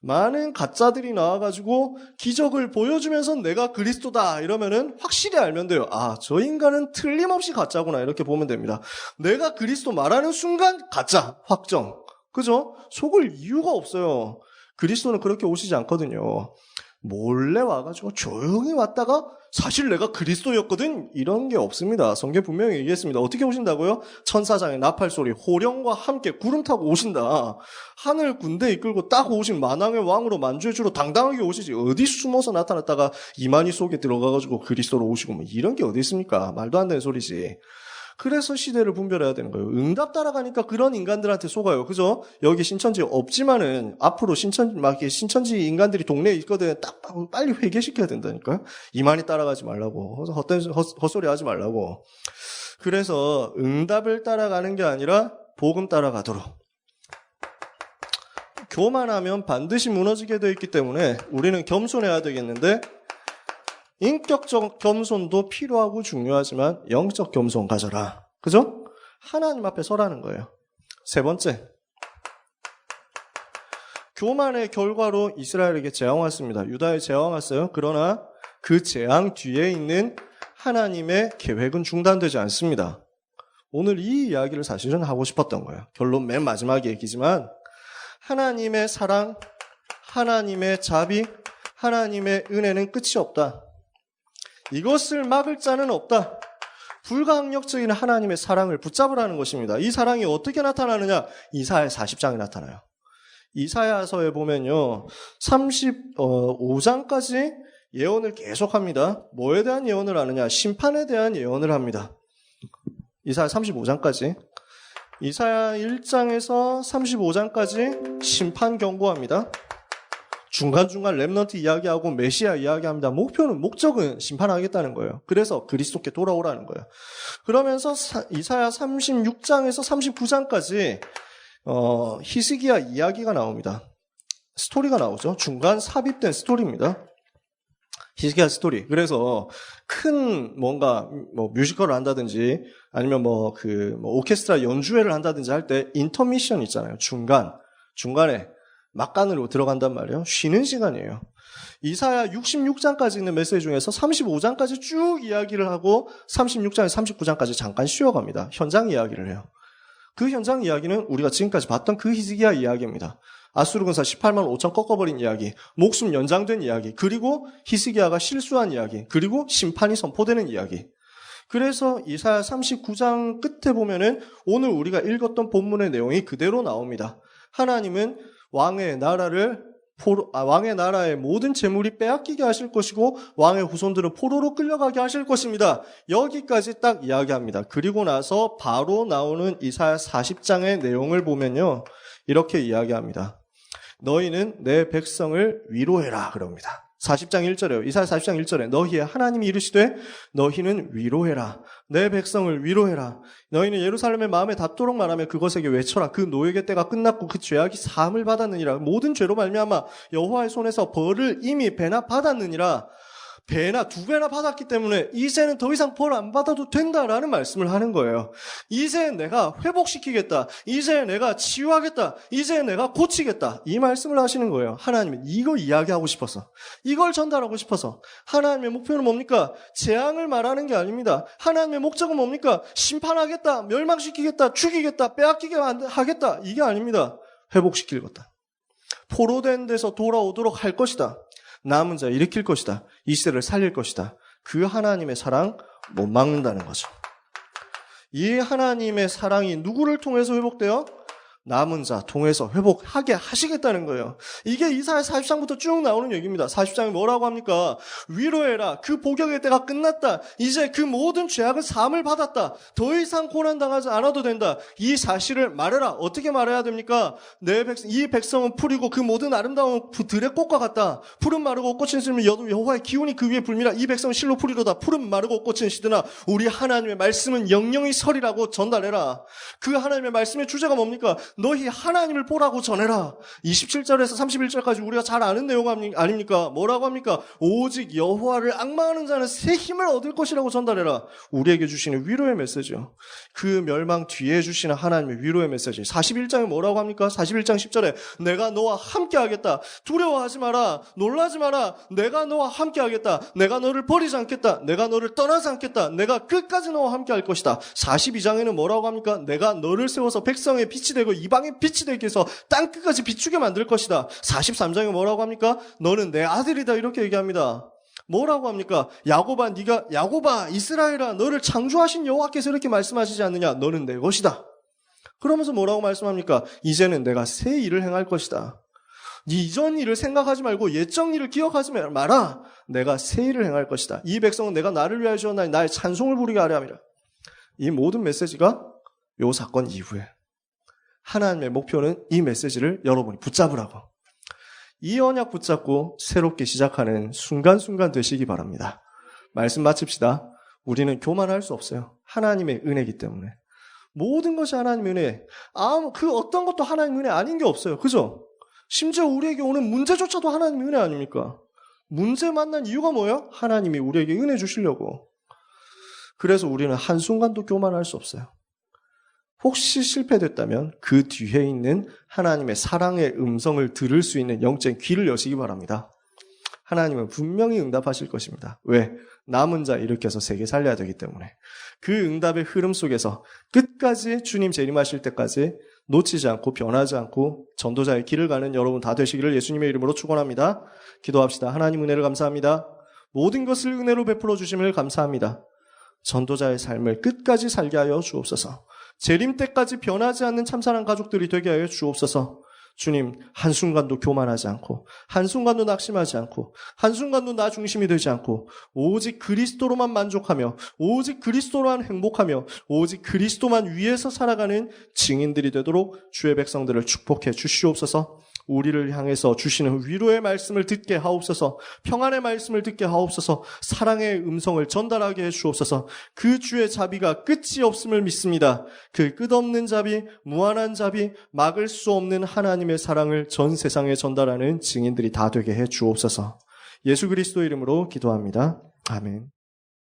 많은 가짜들이 나와가지고 기적을 보여주면서 내가 그리스도다 이러면은 확실히 알면 돼요. 저 인간은 틀림없이 가짜구나 이렇게 보면 됩니다. 내가 그리스도 말하는 순간 가짜 확정. 그죠? 속을 이유가 없어요. 그리스도는 그렇게 오시지 않거든요. 몰래 와가지고 조용히 왔다가 사실 내가 그리스도였거든 이런 게 없습니다. 성경 분명히 얘기했습니다. 어떻게 오신다고요? 천사장의 나팔소리 호령과 함께 구름 타고 오신다. 하늘 군대 이끌고 딱 오신 만왕의 왕으로 만주의 주로 당당하게 오시지 어디 숨어서 나타났다가 이만희 속에 들어가가지고 그리스도로 오시고 뭐 이런 게 어디 있습니까? 말도 안 되는 소리지. 그래서 시대를 분별해야 되는 거예요. 응답 따라가니까 그런 인간들한테 속아요. 그죠? 여기 신천지 없지만은 앞으로 신천지 인간들이 동네에 있거든. 딱 빨리 회개시켜야 된다니까요. 이만희 따라가지 말라고. 헛소리 하지 말라고. 그래서 응답을 따라가는 게 아니라 복음 따라가도록. 교만하면 반드시 무너지게 되어 있기 때문에 우리는 겸손해야 되겠는데 인격적 겸손도 필요하고 중요하지만 영적 겸손 가져라. 그죠? 하나님 앞에 서라는 거예요. 세 번째. 교만의 결과로 이스라엘에게 재앙 왔습니다. 유다에 재앙 왔어요. 그러나 그 재앙 뒤에 있는 하나님의 계획은 중단되지 않습니다. 오늘 이 이야기를 사실은 하고 싶었던 거예요. 결론 맨 마지막 얘기지만 하나님의 사랑, 하나님의 자비, 하나님의 은혜는 끝이 없다. 이것을 막을 자는 없다. 불가항력적인 하나님의 사랑을 붙잡으라는 것입니다. 이 사랑이 어떻게 나타나느냐? 이사야 40장에 나타나요. 이사야서에 보면요. 35장까지 예언을 계속합니다. 뭐에 대한 예언을 하느냐? 심판에 대한 예언을 합니다. 이사야 35장까지. 이사야 1장에서 35장까지 심판 경고합니다. 중간중간 렘넌트 이야기하고 메시아 이야기합니다. 목적은 심판하겠다는 거예요. 그래서 그리스도께 돌아오라는 거예요. 그러면서 이사야 36장에서 39장까지 히스기야 이야기가 나옵니다. 스토리가 나오죠. 중간 삽입된 스토리입니다. 히스기야 스토리. 그래서 큰 뭔가 뮤지컬을 한다든지 아니면 오케스트라 연주회를 한다든지 할 때 인터미션 있잖아요. 중간에 막간으로 들어간단 말이에요. 쉬는 시간이에요. 이사야 66장까지 있는 메시지 중에서 35장까지 쭉 이야기를 하고 36장에서 39장까지 잠깐 쉬어갑니다. 현장 이야기를 해요. 그 현장 이야기는 우리가 지금까지 봤던 그 히스기야 이야기입니다. 아수르 군사 18만 5천 꺾어버린 이야기, 목숨 연장된 이야기, 그리고 히스기야가 실수한 이야기, 그리고 심판이 선포되는 이야기. 그래서 이사야 39장 끝에 보면은 오늘 우리가 읽었던 본문의 내용이 그대로 나옵니다. 하나님은 왕의 나라의 모든 재물이 빼앗기게 하실 것이고 왕의 후손들은 포로로 끌려가게 하실 것입니다. 여기까지 딱 이야기합니다. 그리고 나서 바로 나오는 이사야 40장의 내용을 보면요. 이렇게 이야기합니다. 너희는 내 백성을 위로해라 그럽니다. 40장 1절에요. 이사야 40장 1절에 너희의 하나님이 이르시되 너희는 위로해라. 내 백성을 위로해라. 너희는 예루살렘의 마음에 닿도록 말하며 그것에게 외쳐라. 그 노예의 때가 끝났고 그 죄악이 사함을 받았느니라. 모든 죄로 말미암아 여호와의 손에서 벌을 이미 배나 받았느니라. 배나 두 배나 받았기 때문에 이제는 더 이상 벌 안 받아도 된다라는 말씀을 하는 거예요. 이제 내가 회복시키겠다. 이제 내가 치유하겠다. 이제 내가 고치겠다. 이 말씀을 하시는 거예요. 하나님은 이거 이야기하고 싶어서, 이걸 전달하고 싶어서. 하나님의 목표는 뭡니까? 재앙을 말하는 게 아닙니다. 하나님의 목적은 뭡니까? 심판하겠다, 멸망시키겠다, 죽이겠다, 빼앗기게 하겠다. 이게 아닙니다. 회복시킬 것다. 포로된 데서 돌아오도록 할 것이다. 남은 자 일으킬 것이다. 이 시대를 살릴 것이다. 그 하나님의 사랑 못 막는다는 거죠. 이 하나님의 사랑이 누구를 통해서 회복돼요? 남은 자 통해서 회복하게 하시겠다는 거예요. 이게 이사야 40장부터 쭉 나오는 얘기입니다. 40장이 뭐라고 합니까? 위로해라. 그 복역의 때가 끝났다. 이제 그 모든 죄악은 사함을 받았다. 더 이상 고난당하지 않아도 된다. 이 사실을 말해라. 어떻게 말해야 됩니까? 이 백성은 풀이고 그 모든 아름다운 들의 꽃과 같다. 푸른 마르고 꽃은 시드는 여호와의 기운이 그 위에 불미라. 이 백성은 실로 풀이로다. 푸른 마르고 꽃은 시드나 우리 하나님의 말씀은 영영이 설이라고 전달해라. 그 하나님의 말씀의 주제가 뭡니까? 너희 하나님을 보라고 전해라. 27절에서 31절까지 우리가 잘 아는 내용 아닙니까? 뭐라고 합니까? 오직 여호와를 앙망하는 자는 새 힘을 얻을 것이라고 전달해라. 우리에게 주시는 위로의 메시지요. 그 멸망 뒤에 주시는 하나님의 위로의 메시지. 41장에 뭐라고 합니까? 41장 10절에 내가 너와 함께 하겠다. 두려워하지 마라. 놀라지 마라. 내가 너와 함께 하겠다. 내가 너를 버리지 않겠다. 내가 너를 떠나지 않겠다. 내가 끝까지 너와 함께 할 것이다. 42장에는 뭐라고 합니까? 내가 너를 세워서 백성의 빛이 되고 이방의 빛이 되게 해서 땅끝까지 비추게 만들 것이다. 43장에 뭐라고 합니까? 너는 내 아들이다. 이렇게 얘기합니다. 뭐라고 합니까? 야곱아 이스라엘아 너를 창조하신 여호와께서 이렇게 말씀하시지 않느냐? 너는 내 것이다. 그러면서 뭐라고 말씀합니까? 이제는 내가 새 일을 행할 것이다. 이전 일을 생각하지 말고 옛적 일을 기억하지 마라. 내가 새 일을 행할 것이다. 이 백성은 내가 나를 위하여 주었나니 나의 찬송을 부르게 하려 함이라. 이 모든 메시지가 요 사건 이후에 하나님의 목표는 이 메시지를 여러분이 붙잡으라고. 이 언약 붙잡고 새롭게 시작하는 순간순간 되시기 바랍니다. 말씀 마칩시다. 우리는 교만할 수 없어요. 하나님의 은혜이기 때문에. 모든 것이 하나님의 은혜. 그 어떤 것도 하나님의 은혜 아닌 게 없어요. 그죠? 심지어 우리에게 오는 문제조차도 하나님의 은혜 아닙니까? 문제 만난 이유가 뭐예요? 하나님이 우리에게 은혜 주시려고. 그래서 우리는 한순간도 교만할 수 없어요. 혹시 실패됐다면 그 뒤에 있는 하나님의 사랑의 음성을 들을 수 있는 영적인 귀를 여시기 바랍니다. 하나님은 분명히 응답하실 것입니다. 왜? 남은 자 일으켜서 세계 살려야 되기 때문에. 그 응답의 흐름 속에서 끝까지 주님 재림하실 때까지 놓치지 않고 변하지 않고 전도자의 길을 가는 여러분 다 되시기를 예수님의 이름으로 축원합니다. 기도합시다. 하나님 은혜를 감사합니다. 모든 것을 은혜로 베풀어 주심을 감사합니다. 전도자의 삶을 끝까지 살게 하여 주옵소서. 재림 때까지 변하지 않는 참사랑 가족들이 되게 하여 주옵소서. 주님, 한순간도 교만하지 않고 한순간도 낙심하지 않고 한순간도 나 중심이 되지 않고 오직 그리스도로만 만족하며 오직 그리스도로만 행복하며 오직 그리스도만 위해서 살아가는 증인들이 되도록 주의 백성들을 축복해 주시옵소서. 우리를 향해서 주시는 위로의 말씀을 듣게 하옵소서, 평안의 말씀을 듣게 하옵소서, 사랑의 음성을 전달하게 해 주옵소서. 그 주의 자비가 끝이 없음을 믿습니다. 그 끝없는 자비, 무한한 자비, 막을 수 없는 하나님의 사랑을 전 세상에 전달하는 증인들이 다 되게 해 주옵소서. 예수 그리스도 이름으로 기도합니다. 아멘.